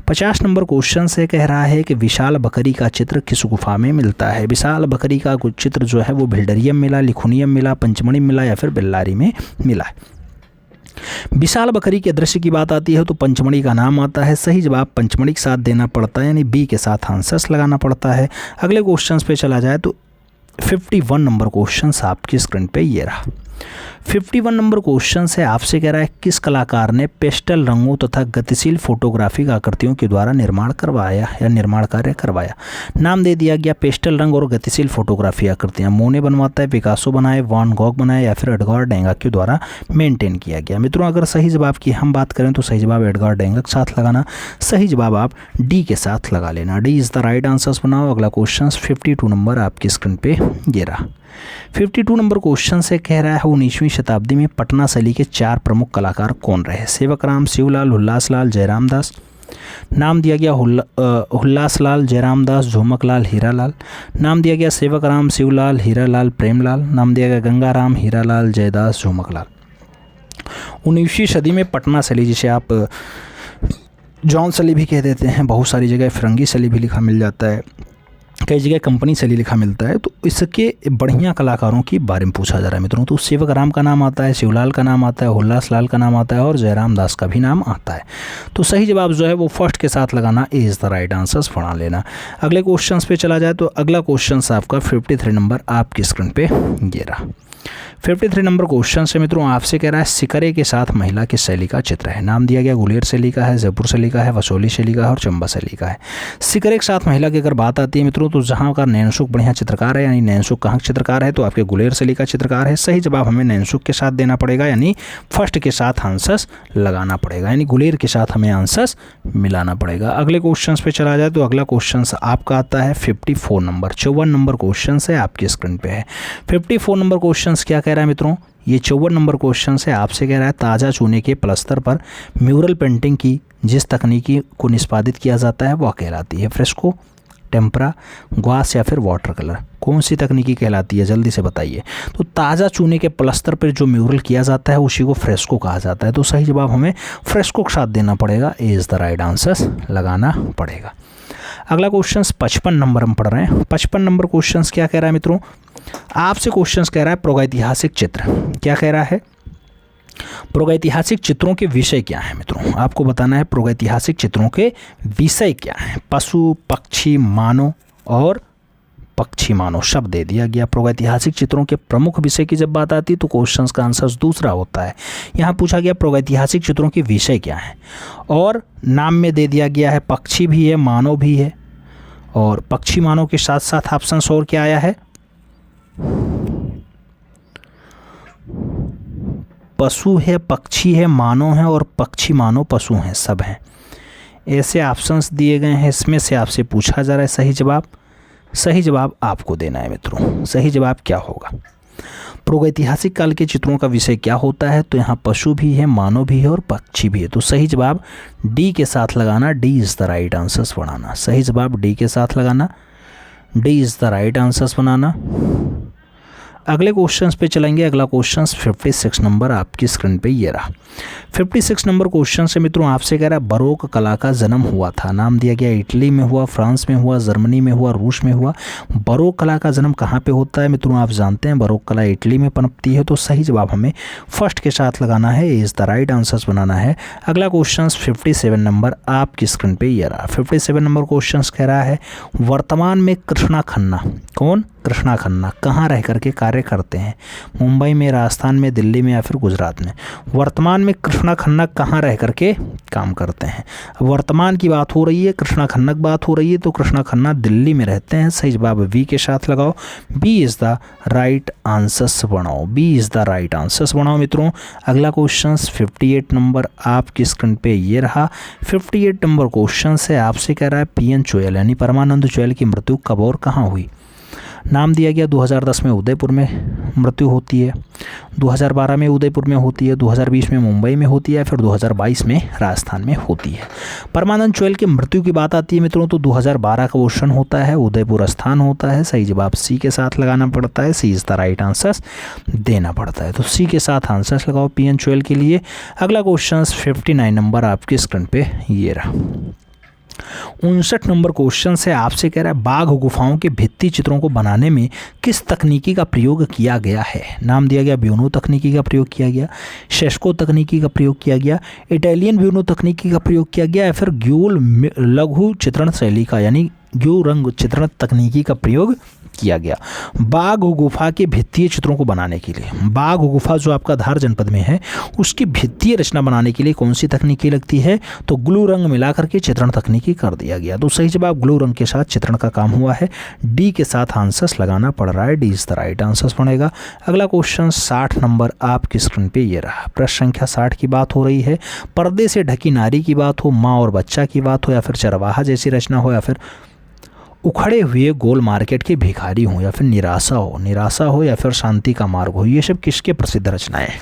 50 नंबर क्वेश्चन से कह रहा है कि विशाल बकरी का चित्र किस गुफा में मिलता है? विशाल बकरी का चित्र जो है वो भिल्डरियम मिला, लिखुनियम मिला, पंचमढ़ी मिला या फिर बेल्लारी में मिला है। विशाल बकरी के दृश्य की बात आती है तो पंचमढ़ी का नाम आता है। सही जवाब पंचमढ़ी के साथ देना पड़ता है, यानी बी के साथ आंसर्स लगाना पड़ता है। अगले क्वेश्चंस पे चला जाए तो 51 नंबर क्वेश्चन आपकी स्क्रीन पे ये रहा। 51 नंबर क्वेश्चन से आपसे कह रहा है किस कलाकार ने पेस्टल रंगों तथा गतिशील फोटोग्राफिक आकृतियों के द्वारा निर्माण करवाया या निर्माण कार्य करवाया। नाम दे दिया गया पेस्टल रंग और गतिशील फोटोग्राफी आकृतियां मोने बनवाता है, पिकासो बनाए, वान गॉग बनाए या फिर एडगार डेंगा के द्वारा मेंटेन किया गया। मित्रों अगर सही जवाब की हम बात करें तो सही जवाब एडगार डेंगा के साथ लगाना, सही जवाब आप डी के साथ लगा लेना। D is the right answers बनाओ। अगला क्वेश्चन 52 नंबर आपकी स्क्रीन पे ये रहा। 52 नंबर क्वेश्चन से कह रहा है 19वीं शताब्दी में पटना शैली के 4 प्रमुख कलाकार कौन रहे। सेवकराम, शिवलाल, हुल्लासलाल, जयराम दास। नाम दिया गया हुल्लासलाल, जयराम दास, झुमकलाल, हीरालाल। नाम दिया गया सेवकराम, शिवलाल, हीरालाल, प्रेमलाल। नाम दिया गया गंगाराम, हीरालाल, जयदास, झुमकलाल। 19वीं सदी में पटना शैली, जिसे आप जॉन शैली भी कह देते हैं, बहुत सारी जगह फिरंगी शैली भी लिखा मिल जाता है, कई जगह कंपनी शैली लिखा मिलता है, तो इसके बढ़िया कलाकारों के बारे में पूछा जा रहा है मित्रों। तो सेवकराम का नाम आता है, शिवलाल का नाम आता है, हुल्लासलाल का नाम आता है और जयराम दास का भी नाम आता है। तो सही जवाब जो है वो फर्स्ट के साथ लगाना, A is the right answers पढ़ा लेना। अगले क्वेश्चन पे चला जाए तो अगला क्वेश्चन आपका 53 नंबर आपकी स्क्रीन पे ये रहा। 53 नंबर क्वेश्चन से मित्रों आपसे कह रहा है सिकरे के साथ महिला की शैली का चित्र है। नाम दिया गया गुलेर शैली का है, जयपुर शैली का है, वसोली शैली का है और चंबा शैली का है। सिकरे के साथ महिला की अगर बात आती है मित्रों तो जहाँ का नैनसुख बढ़िया चित्रकार है, यानी नैनसुख कहाँ चित्रकार है तो आपके गुलेर शैली का चित्रकार है। सही जवाब हमें नैनसुख के साथ देना पड़ेगा, यानी फर्स्ट के साथ आंसर्स लगाना पड़ेगा, यानी गुलेर के साथ हमें आंसर्स मिलाना पड़ेगा। अगले क्वेश्चन पे चला जाए तो अगला क्वेश्चन आपका आता है 54 नंबर, 54 नंबर क्वेश्चन है आपकी स्क्रीन पे है। 54 नंबर क्वेश्चन क्या कह रहा है मित्रों, ये 54 नंबर क्वेश्चन से आपसे कह रहा है ताज़ा चूने के प्लस्तर पर म्यूरल पेंटिंग की जिस तकनीकी को निष्पादित किया जाता है वह कहलाती है फ्रेस्को, टेम्परा, ग्वास या फिर वाटर कलर। कौन सी तकनीकी कहलाती है जल्दी से बताइए। तो ताज़ा चूने के प्लस्तर पर जो म्यूरल किया जाता है उसी को फ्रेस्को कहा जाता है। तो सही जवाब हमें फ्रेस्को के साथ देना पड़ेगा, ए इज़ द राइट आंसर्स लगाना पड़ेगा। अगला क्वेश्चन 55 नंबर हम पढ़ रहे हैं। 55 नंबर क्वेश्चन क्या कह रहा है मित्रों, आपसे क्वेश्चन कह रहा है प्रागैतिहासिक चित्र। क्या कह रहा है, प्रागैतिहासिक चित्रों के विषय क्या है मित्रों, आपको बताना है प्रागैतिहासिक चित्रों के विषय क्या है। पशु, पक्षी, मानव और पक्षी मानव शब्द दे दिया गया। प्रागैतिहासिक चित्रों के प्रमुख विषय की जब बात आती है तो क्वेश्चन का आंसर दूसरा होता है। यहाँ पूछा गया प्रागैतिहासिक चित्रों के विषय क्या है और नाम में दे दिया गया है पक्षी भी है, मानव भी है और पक्षी मानव के साथ साथ ऑप्शन और क्या आया है, पशु है, पक्षी है, मानव है और पक्षी मानव पशु हैं, सब हैं। ऐसे ऑप्शंस दिए गए हैं, इसमें से आपसे पूछा जा रहा है सही जवाब आपको देना है मित्रों। सही जवाब क्या होगा, प्रागैतिहासिक काल के चित्रों का विषय क्या होता है, तो यहाँ पशु भी है, मानव भी है और पक्षी भी है। तो सही जवाब डी के साथ लगाना, D is the right answers बनाना। सही जवाब डी के साथ लगाना, D is the right answers बनाना। अगले क्वेश्चंस पे चलेंगे। अगला क्वेश्चन 56 नंबर आपकी स्क्रीन पे ये रहा। 56 नंबर क्वेश्चन से मित्रों आपसे कह रहा है बरोक कला का जन्म हुआ था। नाम दिया गया इटली में हुआ, फ्रांस में हुआ, जर्मनी में हुआ, रूस में हुआ। बरोक कला का जन्म कहाँ पे होता है मित्रों, आप जानते हैं बरोक कला इटली में पनपती है। तो सही जवाब हमें फर्स्ट के साथ लगाना है, इज़ द राइट आंसर्स बनाना है। अगला क्वेश्चन 57 नंबर आपकी स्क्रीन पे ये रहा। 57 नंबर क्वेश्चन कह रहा है वर्तमान में कृष्णा खन्ना, कौन, कृष्णा खन्ना कहाँ रह करके कार्य करते हैं, मुंबई में, राजस्थान में, दिल्ली में या फिर गुजरात में। वर्तमान में कृष्णा खन्ना कहाँ रह करके काम करते हैं। वर्तमान की बात हो रही है, कृष्णा खन्ना की बात हो रही है, तो कृष्णा खन्ना दिल्ली में रहते हैं। सही जवाब वी के साथ लगाओ, B is the right answers बनाओ, B is the right answers बनाओ मित्रों। अगला क्वेश्चन 58 नंबर आपकी स्क्रीन पे ये रहा। 58 नंबर क्वेश्चन से आपसे कह रहा है पीएन चोयल यानी परमानंद चोयल की मृत्यु कब और कहाँ हुई। नाम दिया गया 2010 में उदयपुर में मृत्यु होती है, 2012 में उदयपुर में होती है, 2020 में मुंबई में होती है, फिर 2022 में राजस्थान में होती है। परमानंद चोयल की मृत्यु की बात आती है मित्रों तो 2012 का क्वेश्चन होता है, उदयपुर स्थान होता है। सही जवाब सी के साथ लगाना पड़ता है, सी इज़ द राइट आंसर्स देना पड़ता है। तो सी के साथ आंसर्स लगाओ पीएन चोयल के लिए। अगला क्वेश्चन 59 नंबर आपकी स्क्रीन पे ये रहा। 59 नंबर क्वेश्चन से आपसे कह रहा है बाघ गुफाओं के भित्ति चित्रों को बनाने में किस तकनीकी का प्रयोग किया गया है। नाम दिया गया ब्यूनो तकनीकी का प्रयोग किया गया, शेस्को तकनीकी का प्रयोग किया गया, इटालियन ब्यूनो तकनीकी का प्रयोग किया गया या फिर ग्यूल लघु चित्रण शैली का यानी ग्लू रंग चित्रण तकनीकी का प्रयोग किया गया। बाघ गुफा के भित्तीय चित्रों को बनाने के लिए, बाघ गुफा जो आपका धार जनपद में है उसकी भित्तीय रचना बनाने के लिए कौन सी तकनीकी लगती है, तो ग्लू रंग मिलाकर के चित्रण तकनीकी कर दिया गया। तो सही जवाब ग्लू रंग के साथ चित्रण का काम हुआ है। डी के साथ आंसर्स लगाना पड़ रहा है, D is the right answers बनेगा। अगला क्वेश्चन 60 नंबर आपकी स्क्रीन पे ये रहा। प्रश्न संख्या 60 की बात हो रही है। पर्दे से ढकी नारी की बात हो, माँ और बच्चा की बात हो, या फिर चरवाहा जैसी रचना हो, या फिर उखड़े हुए गोल मार्केट के भिखारी हों, या फिर निराशा हो, या फिर शांति का मार्ग हो, ये सब किसके प्रसिद्ध रचनाएं हैं।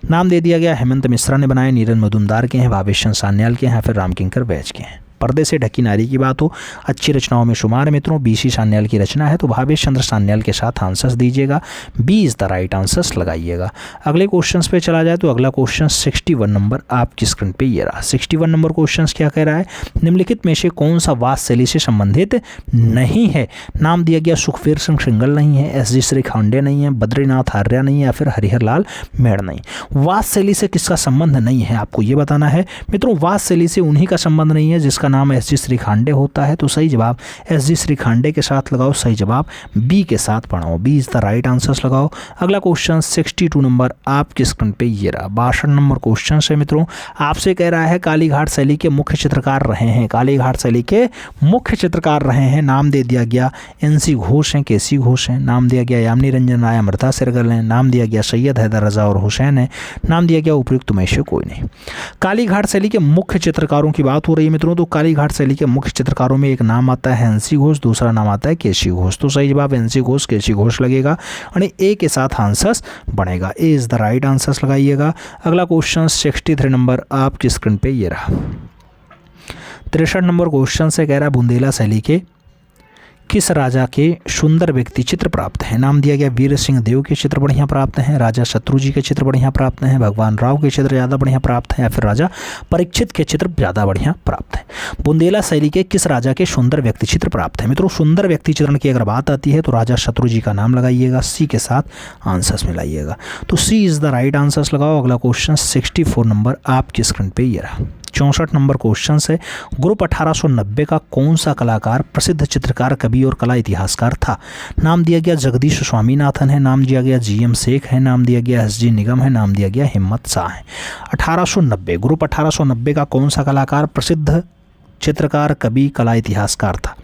नाम दे दिया गया हेमंत मिश्रा ने बनाए, नीरज मजुमदार के हैं, भावेश सान्याल के हैं, या फिर रामकिंकर बैज के हैं। पर्दे से ढकी नारी की बात हो, अच्छी रचनाओं में शुमार मित्रों बीसी सान्याल की रचना है, तो भावेश चंद्र सान्याल के साथ आंसर्स दीजिएगा, B is the right answers लगाइएगा। अगले क्वेश्चंस पे चला जाए तो अगला क्वेश्चन 61 नंबर आपकी स्क्रीन पे ये रहा। 61 नंबर क्वेश्चन क्या कह रहा है, निम्नलिखित में से कौन सा वास्तु शैली से संबंधित नहीं है। नाम दिया गया सुखवीर सिंह सिंगल नहीं है, एस जी श्री खांडे नहीं है, बद्रीनाथ आर्या नहीं है, या फिर हरिहर लाल मेड़ नहीं। वास्तु शैली से किसका संबंध नहीं है आपको ये बताना है मित्रों। वास्तु शैली से उन्हीं का संबंध नहीं है जिसका नाम एस जी श्री खांडे होता है, तो सही जवाब एस जी श्री खांडे के साथ लगाओ, सही जवाब बी के साथ पढ़ाओ, B is the right answers लगाओ। अगला क्वेश्चन 62 नंबर आपकी स्क्रीन पे ये रहा। 62 नंबर क्वेश्चन है मित्रों, आपसे कह रहा है कालीघाट शैली के मुख्य चित्रकार रहे हैं, कालीघाट शैली के मुख्य चित्रकार रहे हैं। नाम दे दिया गया एनसी घोष हैं, केसी घोष हैं, नाम दिया गया यामिनी रंजन राय, अमृता सिरगल हैं, नाम दिया गया सैयद हैदर रजा और हुसैन है, नाम दिया गया उपयुक्त में से कोई नहीं। कालीघाट शैली के मुख्य चित्रकारों की बात हो रही है मित्रों, तो कालीघाट शैली के मुख्य चित्रकारों में एक नाम आता है एनसी घोष, दूसरा नाम आता है केसी घोष, तो सही जवाब एनसी घोष केसी घोष लगेगा यानी ए के साथ आंसर्स बनेगा, ए इज द राइट आंसर्स लगाइएगा। अगला क्वेश्चन 63 नंबर आपकी स्क्रीन पे ये रहा। 63 नंबर क्वेश्चन से कह रहा है बुंदेला शैली के किस राजा के सुंदर व्यक्ति चित्र प्राप्त हैं। नाम दिया गया वीर सिंह देव के चित्र बढ़िया प्राप्त हैं, राजा शत्रुजी के चित्र बढ़िया प्राप्त हैं, भगवान राव के चित्र ज़्यादा बढ़िया प्राप्त हैं, या फिर राजा परीक्षित के चित्र ज़्यादा बढ़िया प्राप्त हैं। बुंदेला शैली के किस राजा के सुंदर व्यक्ति चित्र प्राप्त हैं मित्रों। सुंदर व्यक्ति चित्रण की अगर बात आती है तो राजा शत्रुजी का नाम लगाइएगा, सी के साथ आंसर्स मिलाइएगा, तो सी इज द राइट आंसर्स लगाओ। अगला क्वेश्चन 64 नंबर आपकी स्क्रीन पे ये रहा। 64 नंबर क्वेश्चन है ग्रुप 1890 का कौन सा कलाकार प्रसिद्ध चित्रकार कवि और कला इतिहासकार था। नाम दिया गया जगदीश स्वामीनाथन है, नाम दिया गया जीएम शेख है, नाम दिया गया एसजी निगम है, नाम दिया गया हिम्मत शाह है। 1890 ग्रुप 1890 का कौन सा कलाकार प्रसिद्ध चित्रकार कवि कला इतिहासकार था।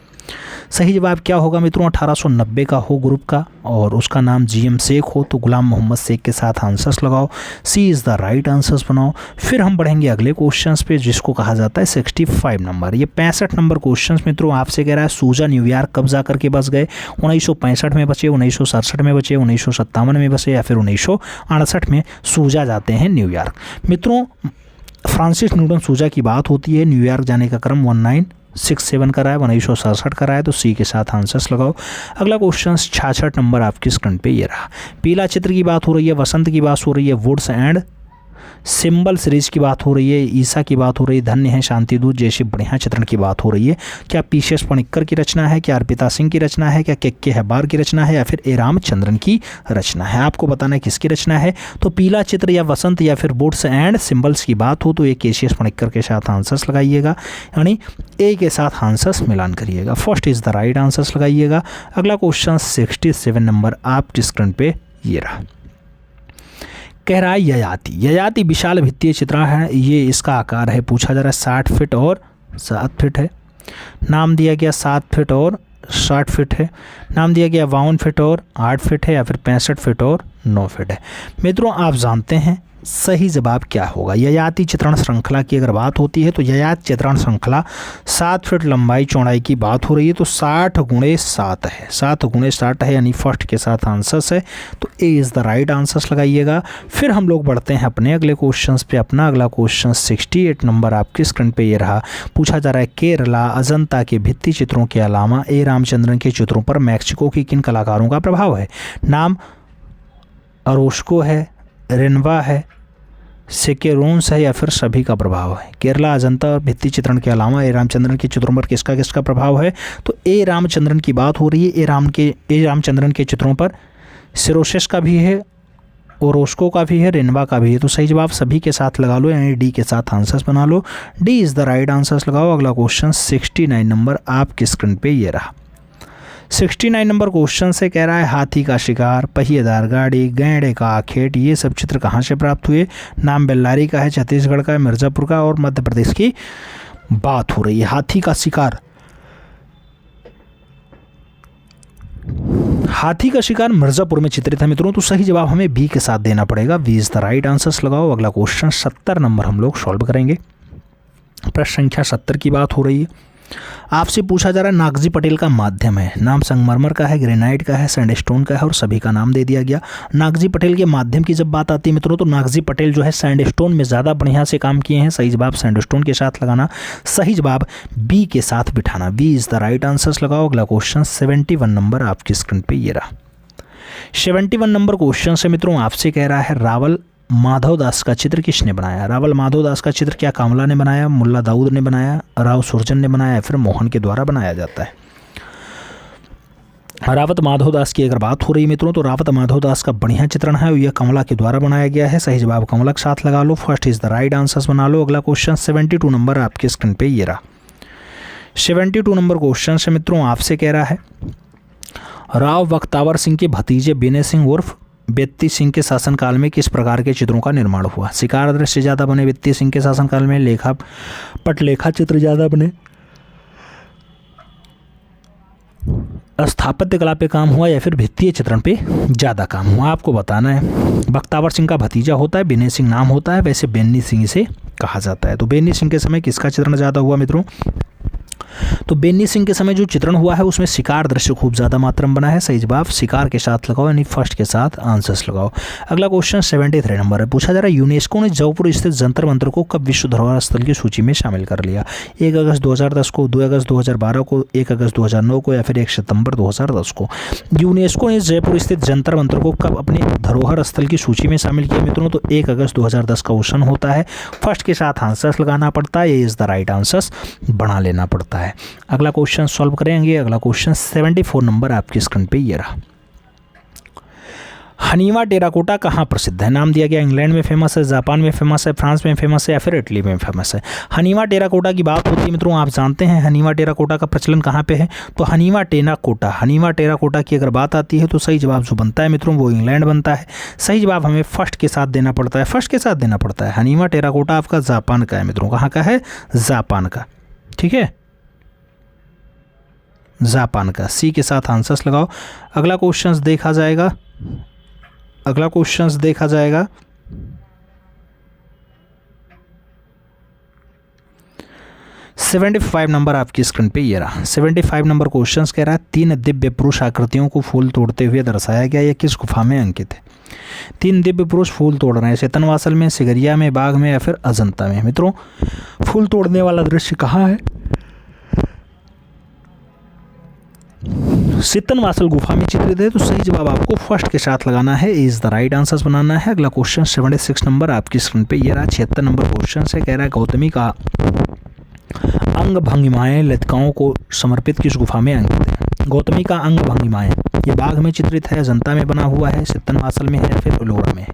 सही जवाब क्या होगा मित्रों, 1890 का हो ग्रुप का और उसका नाम जीएम शेख हो तो गुलाम मोहम्मद शेख के साथ आंसर्स लगाओ, सी इज़ द राइट आंसर्स बनाओ। फिर हम बढ़ेंगे अगले क्वेश्चंस पे जिसको कहा जाता है 65 नंबर। ये 65 नंबर क्वेश्चंस मित्रों आपसे कह रहा है सूजा न्यूयॉर्क कब जा करके बस गए। 1965 में बचे, 1967 में बचे, 1957 में बचे, या फिर 1968 में सूजा जाते हैं न्यूयॉर्क। मित्रों फ्रांसिस न्यूटन सूजा की बात होती है, न्यूयॉर्क जाने का क्रम 1967 का रहा है, 1967 का रहा है, तो सी के साथ आंसर्स लगाओ। अगला क्वेश्चन 66 नंबर आपकी स्क्रीन पे ये रहा। पीला चित्र की बात हो रही है, वसंत की बात हो रही है, वुड्स एंड सिंबल सीरीज की बात हो रही है, ईसा की बात हो रही है, धन्य है शांतिदूत जैसी बढ़िया चित्रण की बात हो रही है। क्या पीसीएस पणिक्कर की रचना है, क्या अर्पिता सिंह की रचना है, क्या के हेबार की रचना है, या फिर ए रामचंद्रन की रचना है। आपको बताना है किसकी रचना है। तो पीला चित्र या वसंत या फिर वुड्स एंड सिंबल्स की बात हो तो ये केसीएस पणिक्कर के साथ आंसर्स लगाइएगा, यानी ए के साथ आंसर्स मिलान करिएगा। First is the right answers लगाइएगा। अगला क्वेश्चन 67 नंबर आपकी स्क्रीन पे ये रहा। कह रहा है ययाति विशाल भित्तीय चित्रण है, ये इसका आकार है, पूछा जा रहा है 60 फीट और 7 फीट है। नाम दिया गया 7 फीट और 60 फीट है। नाम दिया गया 52 फीट और 8 फीट है, या फिर 65 फीट और 9 फीट है। मित्रों आप जानते हैं सही जवाब क्या होगा। ययाति चित्रण श्रृंखला की अगर बात होती है तो ययाति चित्रण श्रृंखला 7 फीट लंबाई चौड़ाई की बात हो रही है, तो 60 × 7 है, 7 × 60 है, यानी फर्स्ट के साथ आंसर्स है, तो ए इज़ द राइट आंसर्स लगाइएगा। फिर हम लोग बढ़ते हैं अपने अगले क्वेश्चंस पे। अपना अगला क्वेश्चन 68 नंबर आपकी स्क्रीन पे ये रहा। पूछा जा रहा है केरला अजंता के भित्ति चित्रों के अलावा ए रामचंद्रन के चित्रों पर मैक्सिको की किन कलाकारों का प्रभाव है। नाम अरोस्को है, रेनवा है, सेकेरोन्स है, या फिर सभी का प्रभाव है। केरला अजंता और भित्ति चित्रण के अलावा ए रामचंद्रन के चित्रों पर किसका किसका प्रभाव है। तो ए रामचंद्रन की बात हो रही है। ए रामचंद्रन के चित्रों पर सिरोसेस का भी है ओरोस्को का भी है, रेनवा का भी है। तो सही जवाब सभी के साथ लगा लो, यानी डी के साथ आंसर्स बना लो। D is the right answers लगाओ। अगला क्वेश्चन 69 नंबर आपकी स्क्रीन पे ये रहा। 69 नंबर क्वेश्चन से कह रहा है हाथी का शिकार, पहिएदार गाड़ी, गैंडे का आखेट, ये सब चित्र कहाँ से प्राप्त हुए? नाम बेल्लारी का है, छत्तीसगढ़ का है, मिर्ज़ापुर का और मध्य प्रदेश की बात हो रही है। हाथी का शिकार, हाथी का शिकार मिर्ज़ापुर में चित्रित है मित्रों। तो सही जवाब हमें बी के साथ देना पड़ेगा। B is the right answers लगाओ। अगला क्वेश्चन 70 नंबर हम लोग सॉल्व करेंगे। प्रश्न संख्या 70 की बात हो रही है। आपसे पूछा जा रहा है नागजी पटेल का माध्यम है, नाम संगमरमर का है, ग्रेनाइट का है, सैंडस्टोन का है और सभी का नाम दे दिया गया। नागजी पटेल के माध्यम की जब बात आती है मित्रों तो नागजी पटेल जो है सैंडस्टोन में ज़्यादा बढ़िया से काम किए हैं। सही जवाब सैंडस्टोन के साथ लगाना, सही जवाब बी के साथ बिठाना। B is the right answers लगाओ। अगला क्वेश्चन 71 नंबर आपकी स्क्रीन पर ये रहा। 71 नंबर क्वेश्चन से मित्रों आपसे कह रहा है रावल माधवदास का चित्र किसने बनाया? रावल माधवदास का चित्र क्या कामला ने बनाया, मुल्ला दाऊद ने बनाया, राव सुरजन ने बनाया या फिर मोहन के द्वारा बनाया जाता है? रावत माधवदास की अगर बात हो रही है मित्रों तो रावत माधवदास का बढ़िया चित्रण है, यह कमला के द्वारा बनाया गया है। सही जवाब कमला के साथ लगा लो। First is the right answers बना लो। अगला क्वेश्चन 72 नंबर आपके स्क्रीन पे ये रहा। 72 नंबर क्वेश्चन से मित्रों आपसे कह रहा है राव बख्तावर सिंह के भतीजे बेने सिंह उर्फ बेत्ती सिंह के शासनकाल में किस प्रकार के चित्रों का निर्माण हुआ? शिकार दृश्य ज़्यादा बने बेत्ती सिंह के शासनकाल में, लेखा पटलेखा चित्र ज़्यादा बने, स्थापत्य कला पे काम हुआ या फिर भित्तीय चित्रण पे ज़्यादा काम हुआ? आपको बताना है। बख्तावर सिंह का भतीजा होता है, बेने सिंह नाम होता है, वैसे बेन्नी सिंह से कहा जाता है। तो बेन्नी सिंह के समय किसका चित्रण ज़्यादा हुआ मित्रों? तो बेन्नी सिंह के समय जो चित्रण हुआ है उसमें शिकार दृश्य खूब ज़्यादा मात्रा में बना है। सही जवाब शिकार के साथ लगाओ, यानी फर्स्ट के साथ आंसर्स लगाओ। अगला क्वेश्चन 73 नंबर है। पूछा जा रहा है यूनेस्को ने जयपुर स्थित जंतर मंतर को कब विश्व धरोहर स्थल की सूची में शामिल कर लिया? 1 अगस्त 2010 को, 2 अगस्त 2012 को, 1 अगस्त 2009 को या फिर 1 सितंबर 2010 को? यूनेस्को ने जयपुर स्थित जंतर मंतर को कब अपने धरोहर स्थल की सूची में शामिल किया मित्रों? तो 1 अगस्त 2010 का क्वेश्चन होता है। फर्स्ट के साथ आंसर्स लगाना पड़ता है, ये इज़ द राइट आंसर्स बना लेना पड़ता है। अगला क्वेश्चन सॉल्व करेंगे। अगला क्वेश्चन 74 नंबर आपकी स्क्रीन पे ये रहा। हनीवा टेराकोटा कहाँ प्रसिद्ध है? नाम दिया गया इंग्लैंड में फेमस है, जापान में फेमस है, फ्रांस में फेमस है या फिर इटली में फेमस है? हनीवा टेराकोटा की बात होती है मित्रों, आप जानते हैं हनीवा टेराकोटा का प्रचलन कहाँ पे है? तो हनीवा टेराकोटा की अगर बात आती है तो सही जवाब जो बनता है मित्रों वो इंग्लैंड बनता है। सही जवाब हमें फर्स्ट के साथ देना पड़ता है, फर्स्ट के साथ देना पड़ता है। हनीवा टेराकोटा आपका जापान का है मित्रों। कहाँ का है? जापान का। ठीक है, जापान का। सी के साथ आंसर्स लगाओ। अगला क्वेश्चंस देखा जाएगा। 75 नंबर आपकी स्क्रीन पे ये रहा। 75 नंबर क्वेश्चंस कह रहा है 3 दिव्य पुरुष आकृतियों को फूल तोड़ते हुए दर्शाया गया, यह किस गुफा में अंकित है? 3 दिव्य पुरुष फूल तोड़ रहे हैं, चेतनवासल में, सिगरिया में, बाग में या फिर अजंता में? मित्रों फूल तोड़ने वाला दृश्य कहाँ है? चेतनवासल गुफा में चित्रित है। तो सही जवाब आपको फर्स्ट के साथ लगाना है, इज द राइट आंसर्स बनाना है। अगला क्वेश्चन 76 नंबर आपकी स्क्रीन पे ये रहा। 76 नंबर क्वेश्चन से कह रहा है गौतमी का अंग भंगिमाएं लतिकाओं को समर्पित किस गुफा में अंकित है? गौतमी का अंग भंगिमाएं ये बाघ में चित्रित है, अजंता में बना हुआ है, चेतनवासल में है या फिर एलोरा में?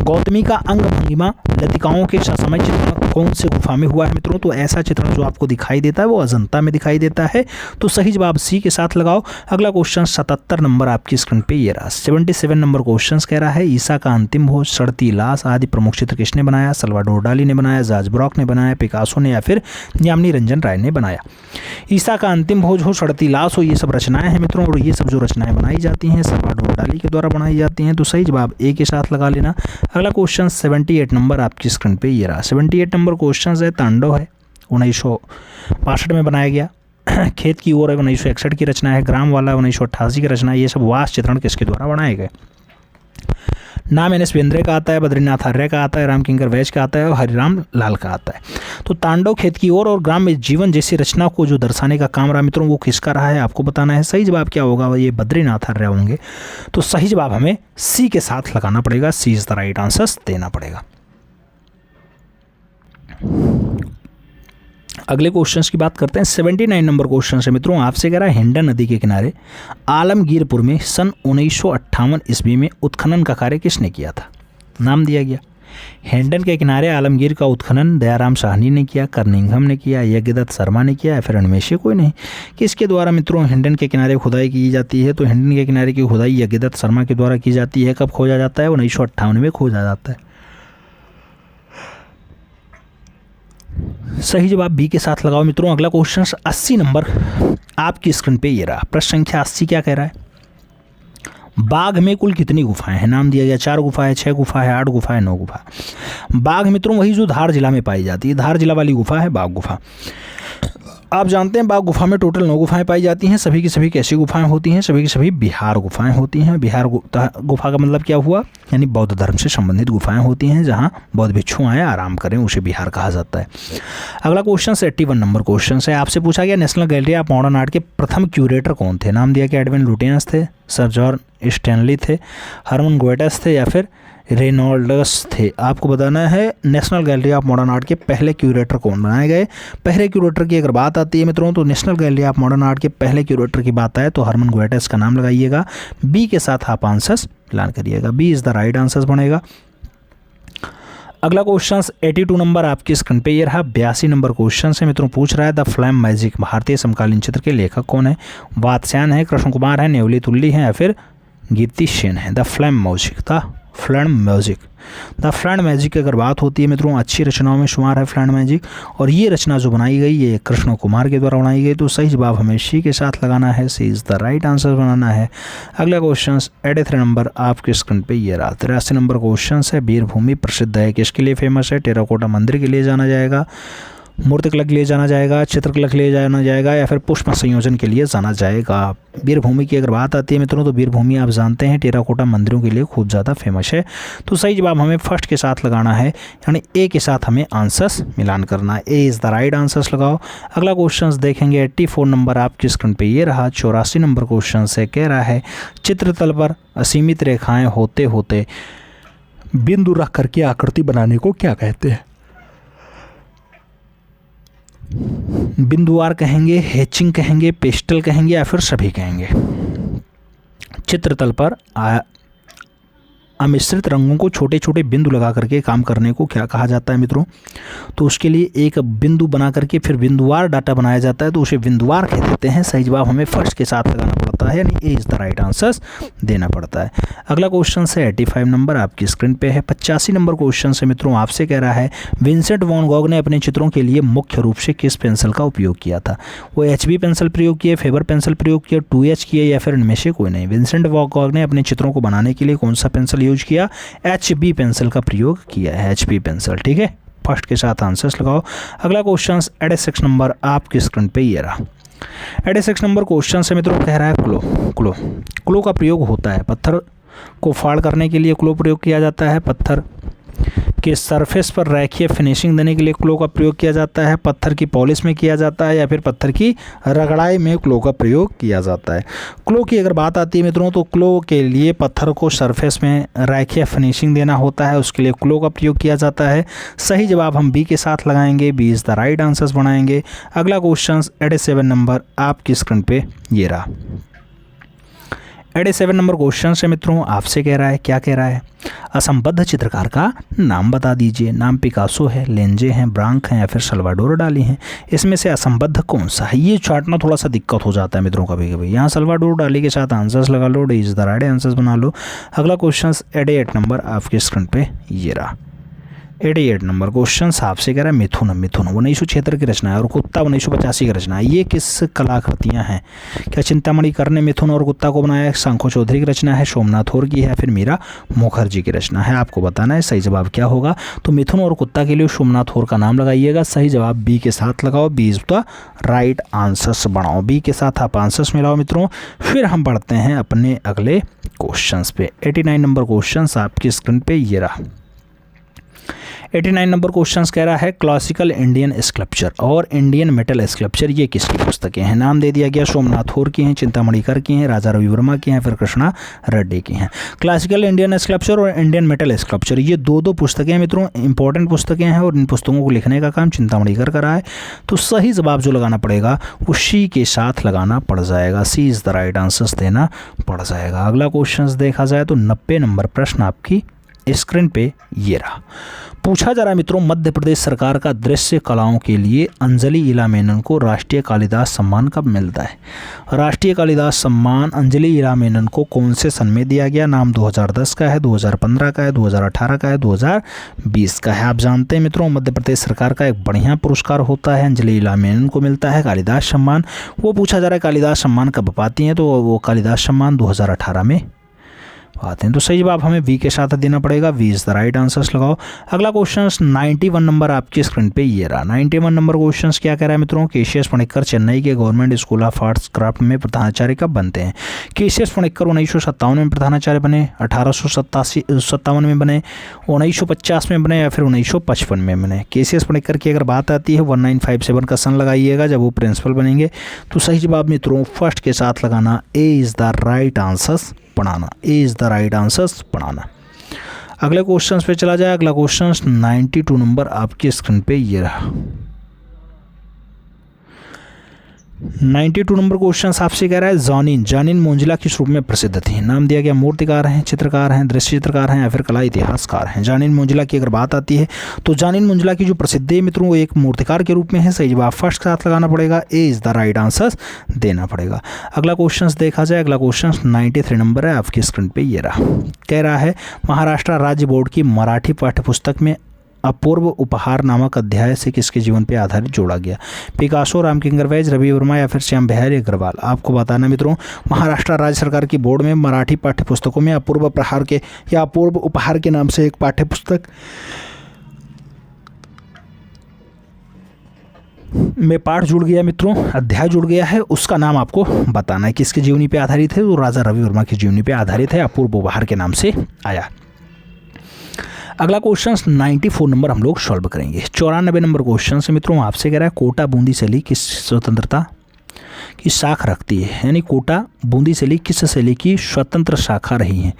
गौतमी का अंग भंगिमा लतिकाओं के समय चित्रण कौन से गुफा में हुआ है मित्रों? तो ऐसा चित्रण जो आपको दिखाई देता है वो अजंता में दिखाई देता है। तो सही जवाब सी के साथ लगाओ। अगला क्वेश्चन 77 नंबर आपकी स्क्रीन पे ये रहा। 77 नंबर क्वेश्चन कह रहा है ईसा का अंतिम भोज, सड़ती लाश आदि प्रमुख चित्र किसने बनाया? सल्वाडोर डाली ने बनाया, जार्ज ब्रॉक ने बनाया, पिकासो ने या फिर यामिनी रंजन राय ने बनाया? ईसा का अंतिम भोज हो, सड़ती लाश हो, ये सब रचनाएं हैं मित्रों और ये सब जो रचनाएं बनाई जाती हैं सल्वाडोर डाली के द्वारा बनाई जाती हैं। तो सही जवाब ए के साथ लगा लेना। अगला क्वेश्चन 78 नंबर आपकी स्क्रीन पे ये रहा। 78 नंबर क्वेश्चन है तांडव है, 1962 में बनाया गया। खेत की ओर है, 1961 की रचना है। ग्राम वाला 1988 की रचना है। ये सब वास चित्रण किसके द्वारा बनाए गए? नाम एन.एस. बेंद्रे का आता है, बद्रीनाथ आर्य का आता है, रामकिंकर वैश का आता है और हरिराम लाल का आता है। तो तांडव खेत की ओर और ग्राम में जीवन जैसी रचना को जो दर्शाने का काम रहा मित्रों वो किसका रहा है आपको बताना है। सही जवाब क्या होगा? ये बद्रीनाथ आर्य होंगे। तो सही जवाब हमें सी के साथ लगाना पड़ेगा, सी इज द राइट आंसर देना पड़ेगा। अगले क्वेश्चंस की बात करते हैं। 79 नंबर क्वेश्चन है मित्रों, आपसे कह रहा है हिंडन नदी के किनारे आलमगीरपुर में सन 1958 ईस्वी में उत्खनन का कार्य किसने किया था? नाम दिया गया। हेंडन के किनारे आलमगीर का उत्खनन दयाराम साहनी ने किया, कर्निंघम ने किया, यज्ञदत्त शर्मा ने किया या फिर इनमें से कोई नहीं। किसके द्वारा मित्रों हेंडन के किनारे खुदाई की जाती है? तो हेंडन के किनारे की खुदाई यज्ञदत्त शर्मा के द्वारा की जाती है। कब खोजा जाता है? 1958 में खोजा जाता है। सही जवाब बी के साथ लगाओ मित्रों। अगला क्वेश्चन 80 नंबर आपकी स्क्रीन पे ये रहा। प्रश्न संख्या 80 क्या कह रहा है? बाघ में कुल कितनी गुफाएं हैं? नाम दिया गया 4 गुफा है, 6 गुफा है, 8 गुफा है, 9 गुफा। बाघ मित्रों वही जो धार जिला में पाई जाती है, धार जिला वाली गुफा है बाघ गुफा। आप जानते हैं बाघ गुफा में टोटल 9 गुफाएं पाई जाती हैं। सभी की सभी कैसी गुफाएं होती हैं? सभी की सभी बिहार गुफाएं होती हैं। बिहार गुफा का मतलब क्या हुआ? यानी बौद्ध धर्म से संबंधित गुफाएं होती हैं, जहां बौद्ध भिक्षु आए आराम करें, उसे बिहार कहा जाता है। अगला क्वेश्चन 81 नंबर क्वेश्चन है। आपसे पूछा गया national gallery of modern art के प्रथम क्यूरेटर कौन थे? नाम दिया कि एडविन लुटियंस थे, सर जॉन स्टैनली थे, हरमन गोएटस थे या फिर रेनॉल्ड्स थे। आपको बताना है national gallery of modern art के पहले क्यूरेटर कौन बनाए गए। पहले क्यूरेटर की अगर बात आती है मित्रों, तो national gallery of modern art के पहले क्यूरेटर की बात आए तो हरमन गोएटस का नाम लगाइएगा। बी के साथ आप आंसर्स मिलान करिएगा। B is the right answer बनेगा। अगला क्वेश्चन 82 नंबर आपकी स्क्रीन पे ये रहा। 82 नंबर क्वेश्चन से मित्रों पूछ रहा है द फ्लैम मैजिक भारतीय समकालीन चित्र के लेखक कौन है? वात्स्यायन है, कृष्ण कुमार है, नेवली तुल्ली है या फिर कीर्ति सेन है। The flame music the flame magic की अगर बात होती है मित्रों, अच्छी रचनाओं में शुमार है फ्लैम मैजिक। और ये रचना जो बनाई गई ये कृष्ण कुमार के द्वारा बनाई गई। तो सही जवाब हमें सी के साथ लगाना है। सी इज़ द राइट आंसर बनाना है। अगला क्वेश्चन 83 नंबर आपके स्क्रीन पे ये रहा। 83 नंबर क्वेश्चन है। वीरभूमि प्रसिद्ध है, किसके लिए फेमस है? टेराकोटा मंदिर के लिए जाना जाएगा, मूर्तिकला के लिए जाना जाएगा, चित्रकला के लिए जाना जाएगा या फिर पुष्प संयोजन के लिए जाना जाएगा। वीरभूमि की अगर बात आती है मित्रों, तो वीरभूमि आप जानते हैं टेराकोटा मंदिरों के लिए खूब ज़्यादा फेमस है। तो सही जवाब हमें फर्स्ट के साथ लगाना है, यानी ए के साथ हमें आंसर्स मिलान करना है। ए इज़ द राइट आंसर्स लगाओ। अगला क्वेश्चन देखेंगे 84 नंबर आपकी स्क्रीन पे ये रहा। 84 नंबर क्वेश्चन से कह रहा है चित्रतल पर असीमित रेखाएँ होते होते बिंदु रख करके आकृति बनाने को क्या कहते हैं? बिंदुवार कहेंगे, हैचिंग कहेंगे, पेस्टल कहेंगे या फिर सभी कहेंगे। चित्रतल पर अमिश्रित रंगों को छोटे छोटे बिंदु लगा करके काम करने को क्या कहा जाता है मित्रों? तो उसके लिए एक बिंदु बना करके फिर बिंदुवार डाटा बनाया जाता है, तो उसे बिंदुवार कह देते हैं। सही जवाब हमें फर्स्ट के साथ लगाना पड़ता है, यानी ए इज़ द राइट आंसर देना पड़ता है। अगला क्वेश्चन है 85 नंबर आपकी स्क्रीन पे है। 85 नंबर क्वेश्चन से मित्रों आपसे कह रहा है विंसेंट वैन गॉग ने अपने चित्रों के लिए मुख्य रूप से किस पेंसिल का उपयोग किया था? वो HB पेंसिल प्रयोग किए, फेबर पेंसिल प्रयोग किया, 2H किए या फिर इनमें से कोई नहीं। विंसेंट वैन गॉग ने अपने चित्रों को बनाने के लिए कौन सा पेंसिल यूज किया? HB पेंसिल का प्रयोग किया है, HB पेंसिल। ठीक है, फर्स्ट के साथ आंसर्स लगाओ। अगला क्वेश्चन 86 नंबर आपकी स्क्रीन पे ये रहा। 86 नंबर क्वेश्चन से मित्रों कह रहा है क्लो का प्रयोग होता है। पत्थर को फाड़ करने के लिए क्लो प्रयोग किया जाता है, पत्थर के सरफेस पर रेखीय फिनिशिंग देने के लिए क्लो का प्रयोग किया जाता है, पत्थर की पॉलिश में किया जाता है या फिर पत्थर की रगड़ाई में क्लो का प्रयोग किया जाता है। क्लो की अगर बात आती है मित्रों, तो क्लो के लिए पत्थर को सरफेस में रेखीय फिनिशिंग देना होता है, उसके लिए क्लो का प्रयोग किया जाता है। सही जवाब हम बी के साथ लगाएंगे। B is the right answers बनाएंगे। अगला क्वेश्चन 87 नंबर आपकी स्क्रीन पे ये रहा। 87 नंबर क्वेश्चन से मित्रों आपसे कह रहा है, क्या कह रहा है? असंबद्ध चित्रकार का नाम बता दीजिए। नाम पिकासो है, लेंजे हैं, ब्रांक हैं या फिर सल्वाडोर डाली हैं। इसमें से असंबद्ध कौन सा है? ये चार्टना थोड़ा सा दिक्कत हो जाता है मित्रों कभी कभी। यहाँ सल्वाडोर डाली के साथ आंसर्स लगा लो, D is the right answers बना लो। अगला क्वेश्चन 88 नंबर आपके स्क्रीन पे ये रहा। 88 नंबर क्वेश्चन आपसे कह रहा है मिथुन 1976 की रचना है और कुत्ता 1985 की रचना है। ये किस कलाकृतियाँ हैं? क्या चिंतामणि कर ने मिथुन और कुत्ता को बनाया है? शंखो चौधरी की रचना है, सोमनाथ और की है, फिर मीरा मुखर्जी की रचना है। आपको बताना है सही जवाब क्या होगा। तो मिथुन और कुत्ता के लिए सोमनाथ और का नाम लगाइएगा। सही जवाब बी के साथ लगाओ। B is the right answers बनाओ। बी के साथ आप आंसर्स मिलाओ मित्रों। फिर हम बढ़ते हैं अपने अगले क्वेश्चन पे। 89 नंबर क्वेश्चन आपकी स्क्रीन पे ये रहा। 89 नंबर क्वेश्चन कह रहा है क्लासिकल इंडियन स्कल्पचर और इंडियन मेटल स्कल्पचर ये किसकी पुस्तकें हैं? नाम दे दिया गया, सोमनाथ और की हैं, चिंतामणि कर की हैं, राजा रवि वर्मा की हैं, फिर कृष्णा रेड्डी की हैं। क्लासिकल इंडियन स्कल्पचर और इंडियन मेटल स्कल्पचर ये दो पुस्तकें मित्रों इंपॉर्टेंट पुस्तकें हैं और इन पुस्तकों को लिखने का काम चिंतामणि कर रहा है। तो सही जवाब जो लगाना पड़ेगा वो सी के साथ लगाना पड़ जाएगा। सी इज़ द राइट आंसर्स देना पड़ जाएगा। अगला क्वेश्चन देखा जाए तो 90 नंबर प्रश्न आपकी स्क्रीन पे ये रहा। पूछा जा रहा है मित्रों, मध्य प्रदेश सरकार का दृश्य कलाओं के लिए अंजलि इला मेनन को राष्ट्रीय कालिदास सम्मान कब मिलता है? राष्ट्रीय कालिदास सम्मान अंजलि इला मेनन को कौन से सन में दिया गया? नाम 2010 का है, 2015 का है, 2018 का है, 2020 का है। आप जानते हैं मित्रों, मध्य प्रदेश सरकार का एक बढ़िया पुरस्कार होता है, अंजलि इला मेनन को मिलता है कालिदास सम्मान। वो पूछा जा रहा है कालिदास सम्मान कब पाती हैं, तो वो कालिदास सम्मान 2018 में आते हैं। तो सही जवाब हमें वी के साथ देना पड़ेगा। B is the right answers लगाओ। अगला क्वेश्चन 91 नंबर आपकी स्क्रीन पे ये रहा। 91 नंबर क्वेश्चन क्या कह रहा है मित्रों? केसीएस पणिक्कर चेन्नई के government school of arts craft में प्रधानाचार्य कब बनते हैं? केसीएस पणिक्कर 1957 में प्रधानाचार्य बने, 1857 में बने, 1950 में बने या फिर 1955 में बने। केसीएस पणिक्कर की अगर बात आती है 1957 का सन लगाइएगा जब वो प्रिंसिपल बनेंगे। तो सही जवाब मित्रों फर्स्ट के साथ लगाना, A is the right answers बनाना, A is the right answers बनाना। अगले क्वेश्चन पे चला जाए। अगला क्वेश्चन 92 नंबर आपकी स्क्रीन पे ये रहा। 92 नंबर क्वेश्चन आपसे कह रहा है जानिन मोंजिला किस रूप में प्रसिद्ध थी? नाम दिया गया मूर्तिकार हैं, चित्रकार हैं, दृश्य चित्रकार हैं या फिर कला इतिहासकार हैं। जानिन मोंजिला की अगर बात आती है तो जानिन मोंजिला की जो प्रसिद्धि है मित्रों वो एक मूर्तिकार के रूप में है। सही जवाब फर्स्ट के साथ लगाना पड़ेगा, ए इज़ द राइट आंसर देना पड़ेगा। अगला क्वेश्चन देखा जाए। अगला क्वेश्चन 93 नंबर है आपकी स्क्रीन पर ये रहा। कह रहा है महाराष्ट्र राज्य बोर्ड की मराठी पाठ्यपुस्तक में अपूर्व उपहार नामक अध्याय से किसके जीवन पर आधारित जोड़ा गया? पिकासो, रामकिंकर वैज, रवि वर्मा या फिर श्याम बिहारी अग्रवाल। आपको बताना मित्रों, महाराष्ट्र राज्य सरकार की बोर्ड में मराठी पाठ्यपुस्तकों में अपूर्व प्रहार के या अपूर्व उपहार के नाम से एक पाठ्यपुस्तक में पाठ जुड़ गया मित्रों, अध्याय जुड़ गया है। उसका नाम आपको बताना है किसकी जीवनी पे आधारित है। वो राजा रवि वर्मा की जीवनी पे आधारित है, अपूर्व उपहार के नाम से आया। अगला क्वेश्चन 94 नंबर हम लोग सॉल्व करेंगे। 94 नंबर क्वेश्चन से मित्रों आपसे कह रहा है कोटा बूंदी शैली किस स्वतंत्रता की शाख रखती है? यानी कोटा बूंदी शैली किस शैली की स्वतंत्र शाखा रही है?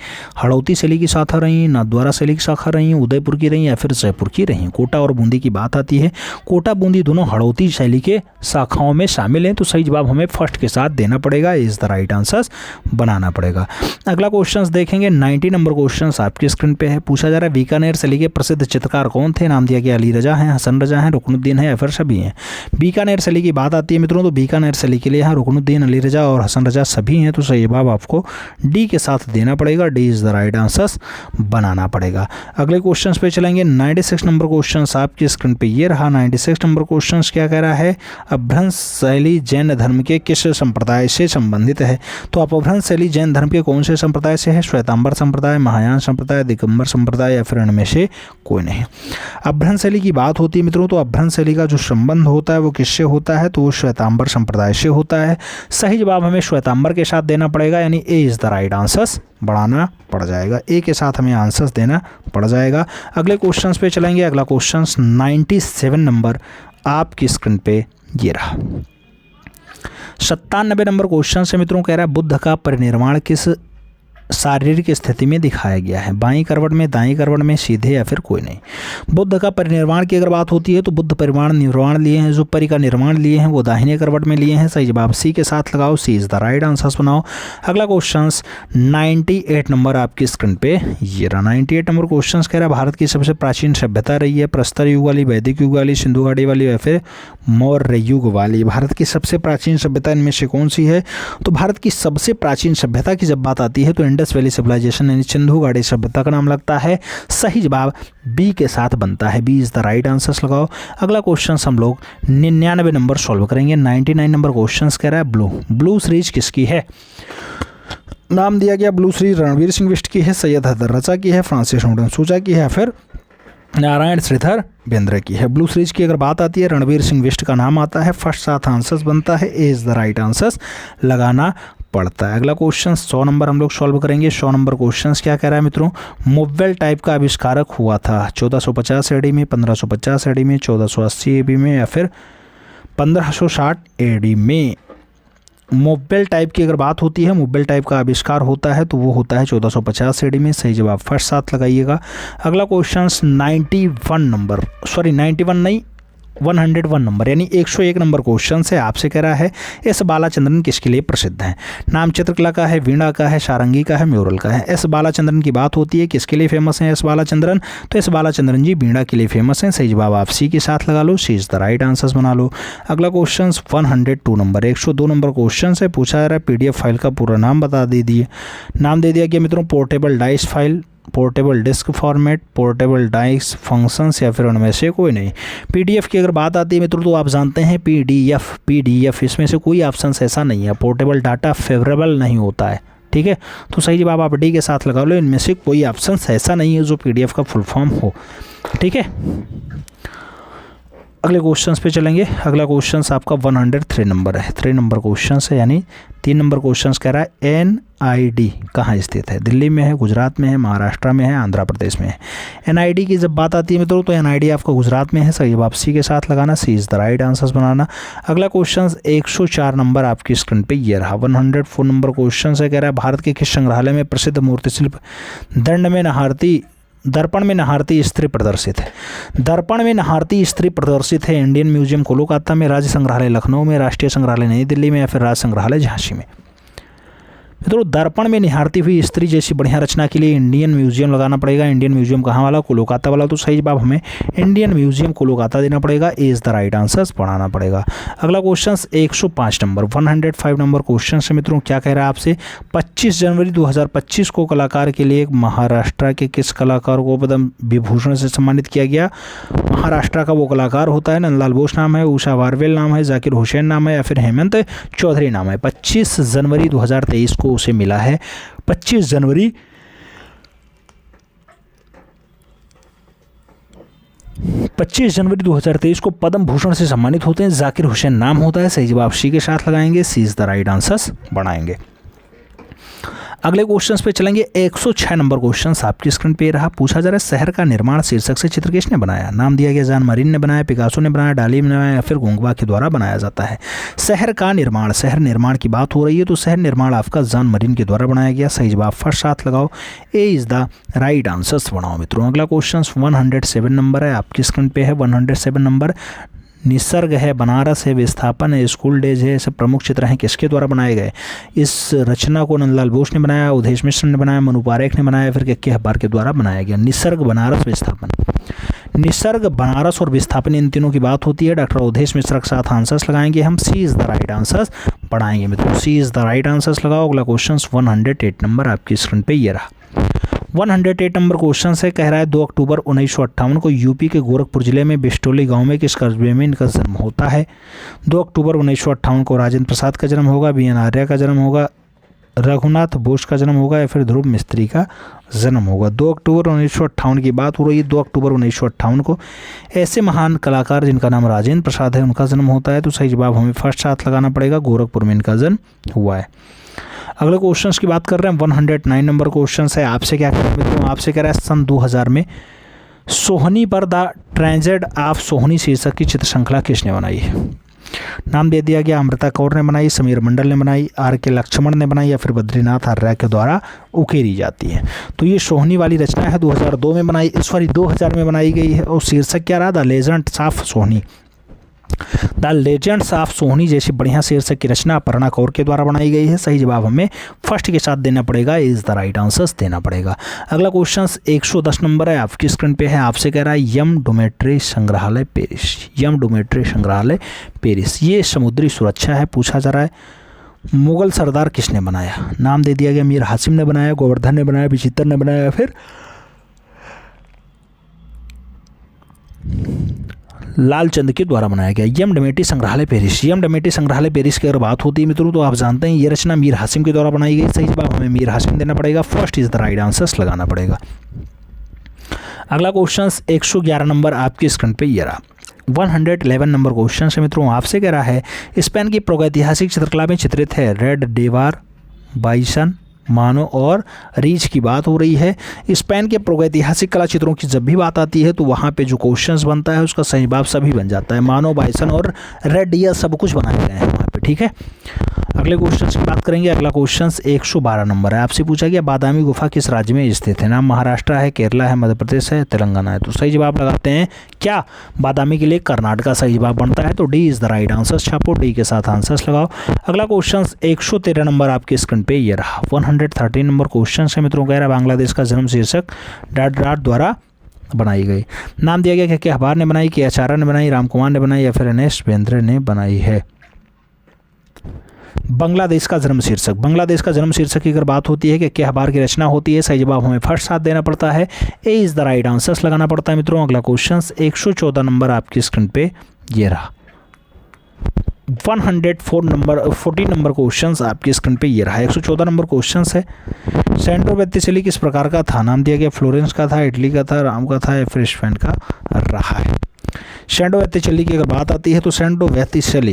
हड़ौती शैली की शाखा रही, नाथद्वारा शैली की शाखा रही, उदयपुर की रही या फिर जयपुर की रही? कोटा और बूंदी की बात आती है, कोटा बूंदी दोनों हड़ौती शैली के शाखाओं में शामिल हैं। तो सही जवाब हमें फर्स्ट के साथ देना पड़ेगा, इज द राइट आंसर बनाना पड़ेगा। अगला क्वेश्चन देखेंगे 90 नंबर क्वेश्चन आपकी स्क्रीन पे है। पूछा जा रहा है बीकानेर शैली के प्रसिद्ध चित्रकार कौन थे? नाम दिया गया अली रजा हैं, हसन रजा हैं, रुकनुद्दीन है या फिर सभी हैं। बीकानेर शैली की बात आती है मित्रों तो बीकानेर शैली के लिए यहाँ रुकनुद्दीन, अली रजा और हसन रजा सभी हैं। तो सही जवाब आपको डी के साथ देना पड़ेगा, D is the right answer बनाना पड़ेगा। अगले क्वेश्चन पे चलेंगे। 96 नंबर क्वेश्चन आपकी स्क्रीन पे ये रहा। 96 नंबर क्वेश्चन क्या कह रहा है? अपभ्रंश शैली जैन धर्म के किस संप्रदाय से संबंधित है? तो अपभ्रंश शैली जैन धर्म के कौन से संप्रदाय से है? श्वेतांबर संप्रदाय, महायान संप्रदाय, दिगंबर संप्रदाय या फिर इनमें से कोई नहीं। अपभ्रंश शैली की बात होती है मित्रों तो अपभ्रंश शैली का जो संबंध होता है वो किससे होता है? तो वो श्वेतांबर संप्रदाय से होता है। सही जवाब हमें श्वेतांबर के साथ देना पड़ेगा, यानी ए इज़ द राइट आंसर्स बढ़ाना पड़ जाएगा, ए के साथ हमें आंसर्स देना पड़ जाएगा। अगले क्वेश्चंस पे चलेंगे। अगला क्वेश्चन 97 नंबर आपकी स्क्रीन पे ये रहा। 97 नंबर क्वेश्चन से मित्रों कह रहा है बुद्ध का परिनिर्वाण किस शारीरिक स्थिति में दिखाया गया है? बाईं करवट में, दाईं करवट में, सीधे या फिर कोई नहीं। बुद्ध का परिनिर्वाण की अगर बात होती है तो बुद्ध परिवार निर्वाण लिए हैं, जो परि का निर्माण लिए हैं वो दाहिने करवट में लिए हैं। सही जवाब सी के साथ लगाओ, सी इज द राइट आंसर्स बनाओ। अगला क्वेश्चन 98 नंबर आपकी स्क्रीन पे ये रहा। 98 नंबर क्वेश्चन कह रहा है भारत की सबसे प्राचीन सभ्यता रही है प्रस्तर युग वाली, वैदिक युग वाली, सिंधु घाटी वाली या फिर मौर्य युग वाली? भारत की सबसे प्राचीन सभ्यता इनमें से कौन सी है? तो भारत की सबसे प्राचीन सभ्यता की जब बात आती है तो इंडस वैली सिविलाइजेशन यानी सिंधु घाटी सभ्यता का नाम लगता है। सही जवाब बी के साथ बनता है, B is the right answers लगाओ। अगला क्वेश्चन हम लोग 99 नंबर सॉल्व करेंगे। 99 नंबर क्वेश्चन कह रहा है ब्लू सीरीज किसकी है? नाम दिया गया ब्लू सीरीज रणवीर सिंह बिष्ट की है, सैयद हैदर रजा की है, फ्रांसिस न्यूटन सूजा की है, फिर नारायण श्रीधर बेंद्रे की है। ब्लू सीरीज की अगर बात आती है रणवीर सिंह बिष्ट का नाम आता है, फर्स्ट साथ आंसर्स बनता है, ए इज द राइट आंसर्स लगाना पड़ता है। अगला क्वेश्चन 100 नंबर हम लोग सॉल्व करेंगे। 100 नंबर क्वेश्चन क्या कह रहा है मित्रों? मोबाइल टाइप का आविष्कारक हुआ था 1450 एडी में, 1550 एडी में, 1480 एडी में या फिर 1560 एडी में। मोबाइल टाइप की अगर बात होती है, मोबाइल टाइप का आविष्कार होता है तो वो होता है 1450 एडी में। सही जवाब फर्स्ट साथ लगाइएगा। अगला क्वेश्चन 91 नहीं 101 नंबर यानी 101 नंबर क्वेश्चन से आपसे कह रहा है एस बालाचंद्रन किसके लिए प्रसिद्ध है। नाम चित्रकला का है, वीणा का है, सारंगी का है, म्यूरल का है। एस बालाचंद्रन की बात होती है, किसके लिए फेमस है एस बालाचंद्रन, तो एस बालाचंद्रन जी वीणा के लिए फेमस हैं। सही जवाब आप सी के साथ लगा लो, सी इज द राइट आंसर्स बना लो। अगला क्वेश्चन 102 नंबर 102 नंबर क्वेश्चन से पूछा जा रहा है पीडीएफ फाइल का पूरा नाम बता दीजिए। नाम दे दिया गया मित्रों portable dice file, portable disk format, portable dice functions या फिर उनमें से कोई नहीं। पीडीएफ की अगर बात आती है मित्रों तो आप जानते हैं पीडीएफ इसमें से कोई ऑप्शन ऐसा नहीं है, पोर्टेबल डाटा फेवरेबल नहीं होता है, ठीक है। तो सही जवाब आप डी के साथ लगा लो, इनमें से कोई ऑप्शन ऐसा नहीं है जो पीडीएफ का फुल फॉर्म हो, ठीक है। अगले क्वेश्चंस पे चलेंगे। अगला क्वेश्चंस आपका 103 नंबर है, 3 नंबर क्वेश्चन है, यानी 3 नंबर क्वेश्चंस कह रहा है एनआईडी कहाँ स्थित है। दिल्ली में है, गुजरात में है, महाराष्ट्र में है, आंध्र प्रदेश में है। एनआईडी की जब बात आती है मित्रों तो एनआईडी आपका गुजरात में है। सही जवाब सी के साथ लगाना, सी इज द राइट आंसर्स बनाना। अगला क्वेश्चन 104 नंबर आपकी स्क्रीन पे ये रहा। 104 नंबर क्वेश्चन है, कह रहा है भारत के किस संग्रहालय में प्रसिद्ध मूर्ति शिल्प दर्पण में नहारती स्त्री प्रदर्शित है। दर्पण में नहारती स्त्री प्रदर्शित है। इंडियन म्यूजियम कोलकाता में, राज्य संग्रहालय लखनऊ में, राष्ट्रीय संग्रहालय नई दिल्ली में या फिर राज्य संग्रहालय झांसी में। मित्रों दर्पण में निहारती हुई स्त्री जैसी बढ़िया रचना के लिए इंडियन म्यूजियम लगाना पड़ेगा। इंडियन म्यूजियम कहाँ वाला, कोलकाता वाला। तो सही जवाब हमें इंडियन म्यूजियम कोलकाता देना पड़ेगा, ए इज द राइट आंसर्स पढ़ाना पड़ेगा। अगला क्वेश्चन 105 नंबर 105 नंबर क्वेश्चन से मित्रों क्या कह रहा है आपसे 25 जनवरी 2025 को कलाकार के लिए महाराष्ट्र के किस कलाकार को पद्म विभूषण से सम्मानित किया गया। महाराष्ट्र का वो कलाकार होता है, नंदलाल बोस नाम है, उषा वारवेल नाम है, जाकिर हुसैन नाम है या फिर हेमंत चौधरी नाम है। 25 जनवरी 2023 को उसे मिला है। 25 जनवरी 2023 को पद्म भूषण से सम्मानित होते हैं। जाकिर हुसैन नाम होता है। सही जवाब सी के साथ लगाएंगे, सी इज द राइट आंसर्स बनाएंगे। अगले क्वेश्चंस पे चलेंगे। 106 नंबर क्वेश्चंस आपकी स्क्रीन पे रहा। पूछा जा रहा है शहर का निर्माण शीर्षक से चित्र किसने बनाया। नाम दिया गया जॉन मरीन ने बनाया, पिकासो ने बनाया, डाली ने बनाया या फिर गोंगबा के द्वारा बनाया जाता है। शहर का निर्माण, शहर निर्माण की बात हो रही है तो शहर निर्माण आपका जॉन मरीन के द्वारा बनाया गया। सही जवाब फर्स्ट साथ लगाओ, ए इज द राइट आंसर्स बनाओ मित्रों। अगला क्वेश्चन 107 नंबर है आपकी स्क्रीन पे है। 107 नंबर निसर्ग है, बनारस है, विस्थापन है, स्कूल डेज है, सब प्रमुख चित्र हैं किसके द्वारा बनाए गए। इस रचना को नंदलाल बोस ने बनाया, उदेश मिश्र ने बनाया, मनु पारेख ने बनाया, फिर के हब्बार के द्वारा बनाया गया। निसर्ग, बनारस, विस्थापन। निसर्ग, बनारस और विस्थापन इन तीनों की बात होती है। डॉक्टर उदेश मिश्र के साथ आंसर्स लगाएंगे हम, सी इज द राइट आंसर्स पढ़ाएंगे मित्रों, सी इज द राइट आंसर्स लगाओ। अगला क्वेश्चन 108 नंबर आपकी स्क्रीन पे ये रहा। 108 नंबर क्वेश्चन से कह रहा है 2 अक्टूबर 1958 को यूपी के गोरखपुर जिले में बिस्टोली गांव में किस कस्बे में इनका जन्म होता है। 2 अक्टूबर 1958 को राजेंद्र प्रसाद का जन्म होगा, बी एन आर्य का जन्म होगा, रघुनाथ बोस का जन्म होगा या फिर ध्रुव मिस्त्री का जन्म होगा। 2 अक्टूबर 1958 की बात हो रही है। 2 अक्टूबर 1958 को ऐसे महान कलाकार जिनका नाम राजेंद्र प्रसाद है उनका जन्म होता है। तो सही जवाब हमें फर्स्ट साथ लगाना पड़ेगा, गोरखपुर में इनका जन्म हुआ है। अगले क्वेश्चंस की बात कर रहे हैं। 109 नंबर क्वेश्चन है। आपसे क्या कह रहा है मित्रों, आपसे कह रहा है सन 2000 में सोहनी पर द ट्रेजेडी ऑफ सोहनी शीर्षक की चित्र श्रृंखला किसने बनाई है। नाम दे दिया गया अमृता कौर ने बनाई, समीर मंडल ने बनाई, आर के लक्ष्मण ने बनाई या फिर बद्रीनाथ आर्य के द्वारा उकेरी जाती है। तो ये सोहनी वाली रचना है 2002 में बनाई, सॉरी 2000 में बनाई गई है और शीर्षक क्या रहा, the legends of Sohni. The legends of Sohni जैसी बढ़िया शीर्षक की रचना अपर्णा कौर के द्वारा बनाई गई है। सही जवाब हमें फर्स्ट के साथ देना पड़ेगा, इज द राइट आंसर्स देना पड़ेगा। अगला क्वेश्चन 110 नंबर है आपकी स्क्रीन पे है। आपसे कह रहा है यम डोमेट्री संग्रहालय पेरिस। यम डोमेट्री संग्रहालय पेरिस ये समुद्री सुरक्षा है। पूछा जा रहा है मुगल सरदार किसने बनाया। नाम दे दिया गया मीर हासिम ने बनाया, गोवर्धन ने बनाया, विचित्र ने बनाया, फिर लालचंद के द्वारा बनाया गया। यम डोमेट्री संग्रहालय पेरिस। यम डोमेट्री संग्रहालय पेरिस की अगर बात होती है मित्रों तो आप जानते हैं ये रचना मीर हासिम के द्वारा बनाई गई। सही जवाब हमें मीर हासिम देना पड़ेगा, first is the right answers लगाना पड़ेगा। अगला क्वेश्चन 111 नंबर आपकी स्क्रीन पे ये रहा। 111 नंबर क्वेश्चन से मित्रों आपसे कह रहा है स्पेन की प्रागैतिहासिक चित्रकला में चित्रित है रेड डेवार, बाइसन, मानो और रीच की बात हो रही है। स्पेन के प्रागैतिहासिक कला चित्रों की जब भी बात आती है तो वहाँ पे जो क्वेश्चंस बनता है उसका सही जवाब सभी बन जाता है। मानो, बाइसन और रेड, ये सब कुछ बनाए गए हैं वहाँ पे, ठीक है। अगले क्वेश्चन की बात करेंगे। अगला क्वेश्चन 112 नंबर है। आपसे पूछा गया बादामी गुफा किस राज्य में स्थित है? नाम महाराष्ट्र है, केरला है, मध्य प्रदेश है, तेलंगाना है। तो सही जवाब लगाते हैं क्या? बादामी के लिए कर्नाटका सही जवाब बनता है। तो D is the right answer. छापो, डी के साथ आंसर्स लगाओ। अगला क्वेश्चन 113 नंबर आपके स्क्रीन पे ये रहा। 113 नंबर क्वेश्चन है मित्रों। कह रहा बांग्लादेश का जन्म शीर्षक डॉट डॉट द्वारा बनाई गई। नाम दिया गया कि अखबार ने बनाई, कि आचार्य ने बनाई, राम कुमार ने बनाई या फिर अर्नेस्ट बेंद्रे ने बनाई है। बांग्लादेश का जन्म शीर्षक। बांग्लादेश का जन्म शीर्षक की अगर बात होती है कि क्या अखबार की रचना होती है, सही जवाब हमें फर्स्ट साथ देना पड़ता है। ए इज द राइट आंसर्स लगाना पड़ता है मित्रों। अगला क्वेश्चन 114 नंबर आपकी स्क्रीन पे ये रहा। 14 नंबर क्वेश्चन आपकी स्क्रीन पे ये रहा। 114 नंबर क्वेश्चन है। सेंटो वेत्तिसेली किस प्रकार का था? नाम दिया गया फ्लोरेंस का था, इटली का था, राम का था या फिर स्पेन का रहा है। सेंटो वेत्तिसेली की अगर बात आती है तो सेंटो वेत्तिसेली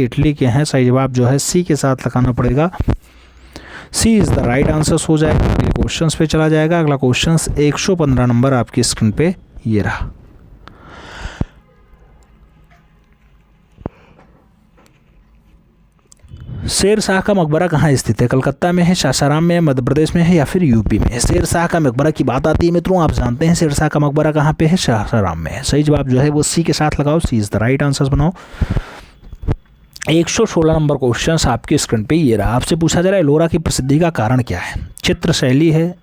इटली के हैं। सही जवाब जो है सी के साथ लगाना पड़ेगा। सी इज द राइट आंसर हो जाएगा। अगले क्वेश्चन पे चला जाएगा। अगला क्वेश्चन 115 नंबर आपकी स्क्रीन पे ये रहा। शेर शाह का मकबरा कहाँ स्थित है? कलकत्ता में है, सासाराम में है, मध्य प्रदेश में है या फिर यूपी में है। शेर शाह का मकबरा की बात आती है मित्रों, आप जानते हैं शेर शाह का मकबरा कहाँ पे है? सासाराम में है। सही जवाब जो है वो सी के साथ लगाओ। सी इज द राइट आंसर बनाओ। 116 नंबर क्वेश्चन आपके स्क्रीन पे ये रहा। आपसे पूछा जा रहा है एलोरा की प्रसिद्धि का कारण क्या है? चित्र शैली है,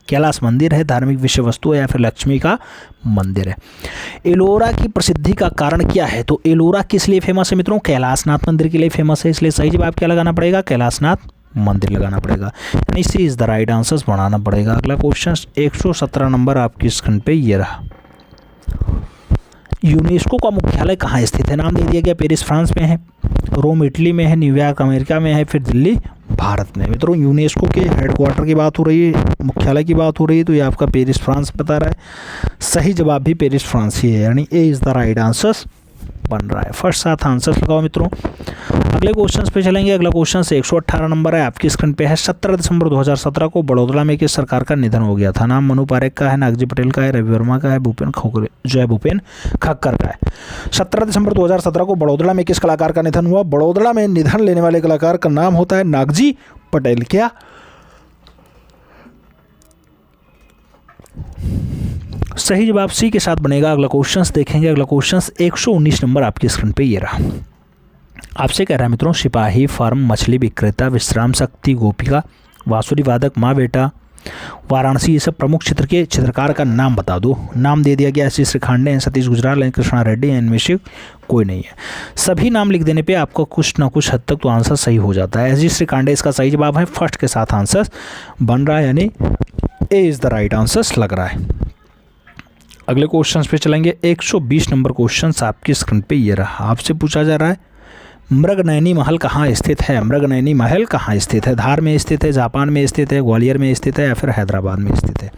कैलाश मंदिर है, धार्मिक विषय वस्तु है या फिर लक्ष्मी का मंदिर है। एलोरा की प्रसिद्धि का कारण क्या है? तो एलोरा किस लिए फेमस है मित्रों? कैलाशनाथ मंदिर के लिए फेमस है। इसलिए सही जवाब क्या लगाना पड़ेगा? कैलाशनाथ मंदिर लगाना पड़ेगा। यानी सी इज द राइट आंसर बनाना पड़ेगा। अगला क्वेश्चन 117 नंबर आपकी स्क्रीन पे ये रहा। यूनेस्को का मुख्यालय कहाँ स्थित है? नाम दे दिया गया पेरिस फ्रांस में है, रोम इटली में है, न्यूयॉर्क अमेरिका में है, फिर दिल्ली भारत में। मित्रों यूनेस्को के हेडक्वार्टर की बात हो रही है, मुख्यालय की बात हो रही है, तो ये आपका पेरिस फ्रांस बता रहा है। सही जवाब भी पेरिस फ्रांस ही है। यानी ए इज़ द राइट आंसर बन रहा है। फर्स्ट साथ आंसर लगाओ मित्रों। अगले क्वेश्चन पे चलेंगे। अगला क्वेश्चन 118 नंबर है आपकी स्क्रीन पे है। 17 दिसंबर 2017 को बड़ौदा में किस सरकार का निधन हो गया था? नाम मनु पारेख का है, नागजी पटेल का है, रवि वर्मा का है, भूपेन खक्कर का है। 17 दिसंबर 2017 को बड़ौदा में किस कलाकार का निधन हुआ? बड़ौदा में निधन लेने वाले कलाकार का नाम होता है नागजी पटेल। क्या सही जवाब सी के साथ बनेगा। अगला क्वेश्चन देखेंगे। अगला क्वेश्चन 119 नंबर आपकी स्क्रीन पे ये रहा। आपसे कह रहा है मित्रों सिपाही, फार्म, मछली विक्रेता, विश्राम शक्ति, गोपिका, बांसुरी वादक, माँ बेटा, वाराणसी, ये सब प्रमुख चित्र के चित्रकार का नाम बता दो। नाम दे दिया गया एस श्री खांडे हैं, सतीश गुजराल हैं, कृष्णा रेड्डी हैं, इनमें से कोई नहीं है। सभी नाम लिख देने पे आपको कुछ ना कुछ हद तक तो आंसर सही हो जाता है। एस श्री खांडे इसका सही जवाब है। फर्स्ट के साथ आंसर बन रहा है, यानी ए इज़ द राइट आंसर लग रहा है। अगले क्वेश्चन पे चलेंगे। 120 नंबर क्वेश्चन आपकी स्क्रीन पे ये रहा। आपसे पूछा जा रहा है मृगनयनी महल कहाँ स्थित है? मृगनयनी महल कहाँ स्थित है? धार में स्थित है, जापान में स्थित है, ग्वालियर में स्थित है या फिर हैदराबाद में स्थित है?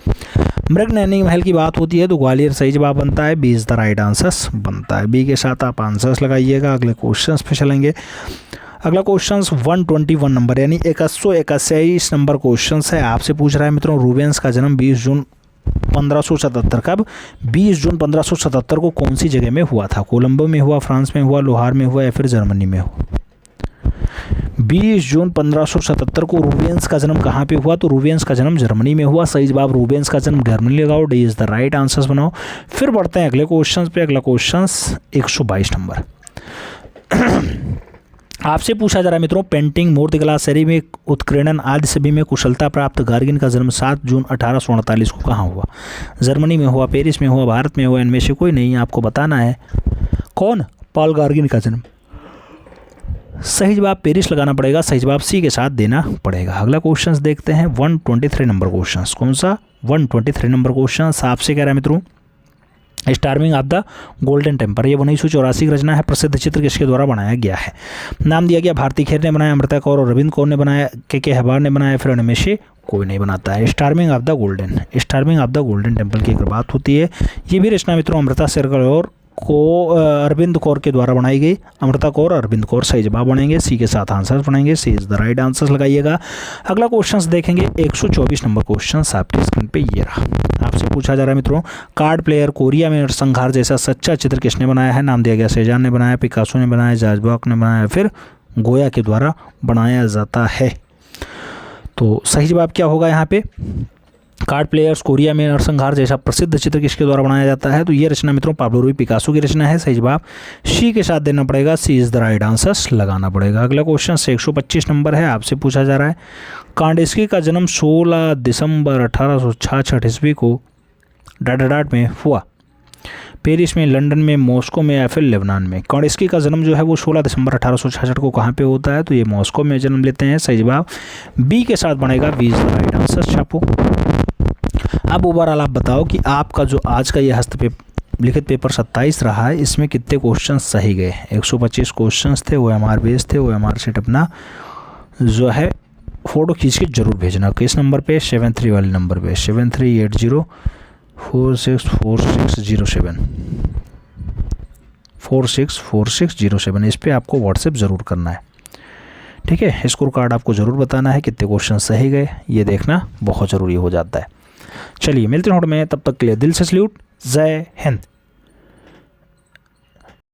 मृगनयनी महल की बात होती है तो ग्वालियर सही जवाब बनता है। B is the right answer बनता है। बी के साथ आप आंसर्स लगाइएगा। अगले क्वेश्चन पे चलेंगे। अगला क्वेश्चन 121 नंबर यानी 181 नंबर क्वेश्चन है। आपसे पूछ रहा है मित्रों रूबेन्स का जन्म 20 जून 1577 कब? 20 जून 1577 को कौन सी जगह में हुआ था? कोलंबो में हुआ, फ्रांस में हुआ, लोहार में हुआ या फिर जर्मनी में हुआ? 20 जून 1577 को रूबेन्स का जन्म कहाँ पे हुआ? तो रूबेन्स का जन्म जर्मनी में हुआ। सही जवाब रूबेन्स का जन्म जर्मनी लगाओ। D is the right answer बनाओ। फिर बढ़ते हैं अगले क्वेश्चन पे। अगला क्वेश्चन 122 नंबर आपसे पूछा जा रहा है मित्रों पेंटिंग, मूर्तिकला, शैली, उत्कीर्णन आदि सभी में कुशलता प्राप्त गार्गिन का जन्म 7 जून 1848 को कहाँ हुआ? जर्मनी में हुआ, पेरिस में हुआ, भारत में हुआ, इनमें से कोई नहीं। आपको बताना है कौन? पॉल गार्गिन का जन्म। सही जवाब पेरिस लगाना पड़ेगा। सही जवाब सी के साथ देना पड़ेगा। अगला क्वेश्चन देखते हैं 123 नंबर क्वेश्चन। कौन सा? 123 नंबर क्वेश्चन आपसे कह रहा है मित्रों storming of the Golden Temple, ये 1984 की रचना है। प्रसिद्ध चित्र किसके द्वारा बनाया गया है? नाम दिया गया भारती खेर ने बनाया, अमृता कौर और रविंद्र कौर ने बनाया, के हबार ने बनाया, फिर उनमें से कोई नहीं बनाता है। Starving of the golden temple की अगर बात होती है, ये भी रचना मित्रों अमृता शेरकर और अरविंद कौर के द्वारा बनाई गई। अमृता कौर, अरविंद कौर सही जवाब बनेंगे। सी के साथ आंसर बनेंगे, सी इज द राइट आंसर लगाइएगा। अगला क्वेश्चन देखेंगे 124 नंबर क्वेश्चन आपकी स्क्रीन पे ये रहा। आपसे पूछा जा रहा है मित्रों, कार्ड प्लेयर कोरिया में नरसंहार जैसा सच्चा चित्र किसने बनाया है? नाम दिया गया सेजान ने बनाया, पिकासो ने बनाया, जाजबॉक ने बनाया, फिर गोया के द्वारा बनाया जाता है। तो सही जवाब क्या होगा यहाँ पे? कार्ड प्लेयर्स कोरिया में नरसंहार जैसा प्रसिद्ध चित्र किसके द्वारा बनाया जाता है? तो ये रचना मित्रों पाब्लो रूई पिकासो की रचना है। सही जवाब सी के साथ देना पड़ेगा, सी इज द राइट आंसर लगाना पड़ेगा। अगला क्वेश्चन 125 नंबर है। आपसे पूछा जा रहा है, कांडिस्की का जन्म 16 दिसंबर 1866 ईस्वी को डाडाडाट में हुआ। पेरिस में, लंदन में, मॉस्को में या फिर लेबनान में? कांडिस्की का जन्म जो है वो 16 दिसंबर 1866 को कहाँ पे होता है? तो ये मॉस्को में जन्म लेते हैं। सही जवाब बी के साथ बनेगा, B is the right answer छापो। अब ओवरऑल आप बताओ कि आपका जो आज का ये लिखित पेपर 27 रहा है, इसमें कितने क्वेश्चन सही गए? 125 क्वेश्चन थे, वो हमारे बेस थे, वो हमारे सेट अपना जो है फ़ोटो खींच के जरूर भेजना। किस नंबर पे? 73 वाले नंबर पे, 7380464607 464607। इस पर आपको व्हाट्सएप ज़रूर करना है, ठीक है। स्कोर कार्ड आपको ज़रूर बताना है कितने क्वेश्चन सही गए, ये देखना बहुत ज़रूरी हो जाता है। चलिए मिलते हैं में, तब तक के लिए दिल से सल्यूट, जय हिंद।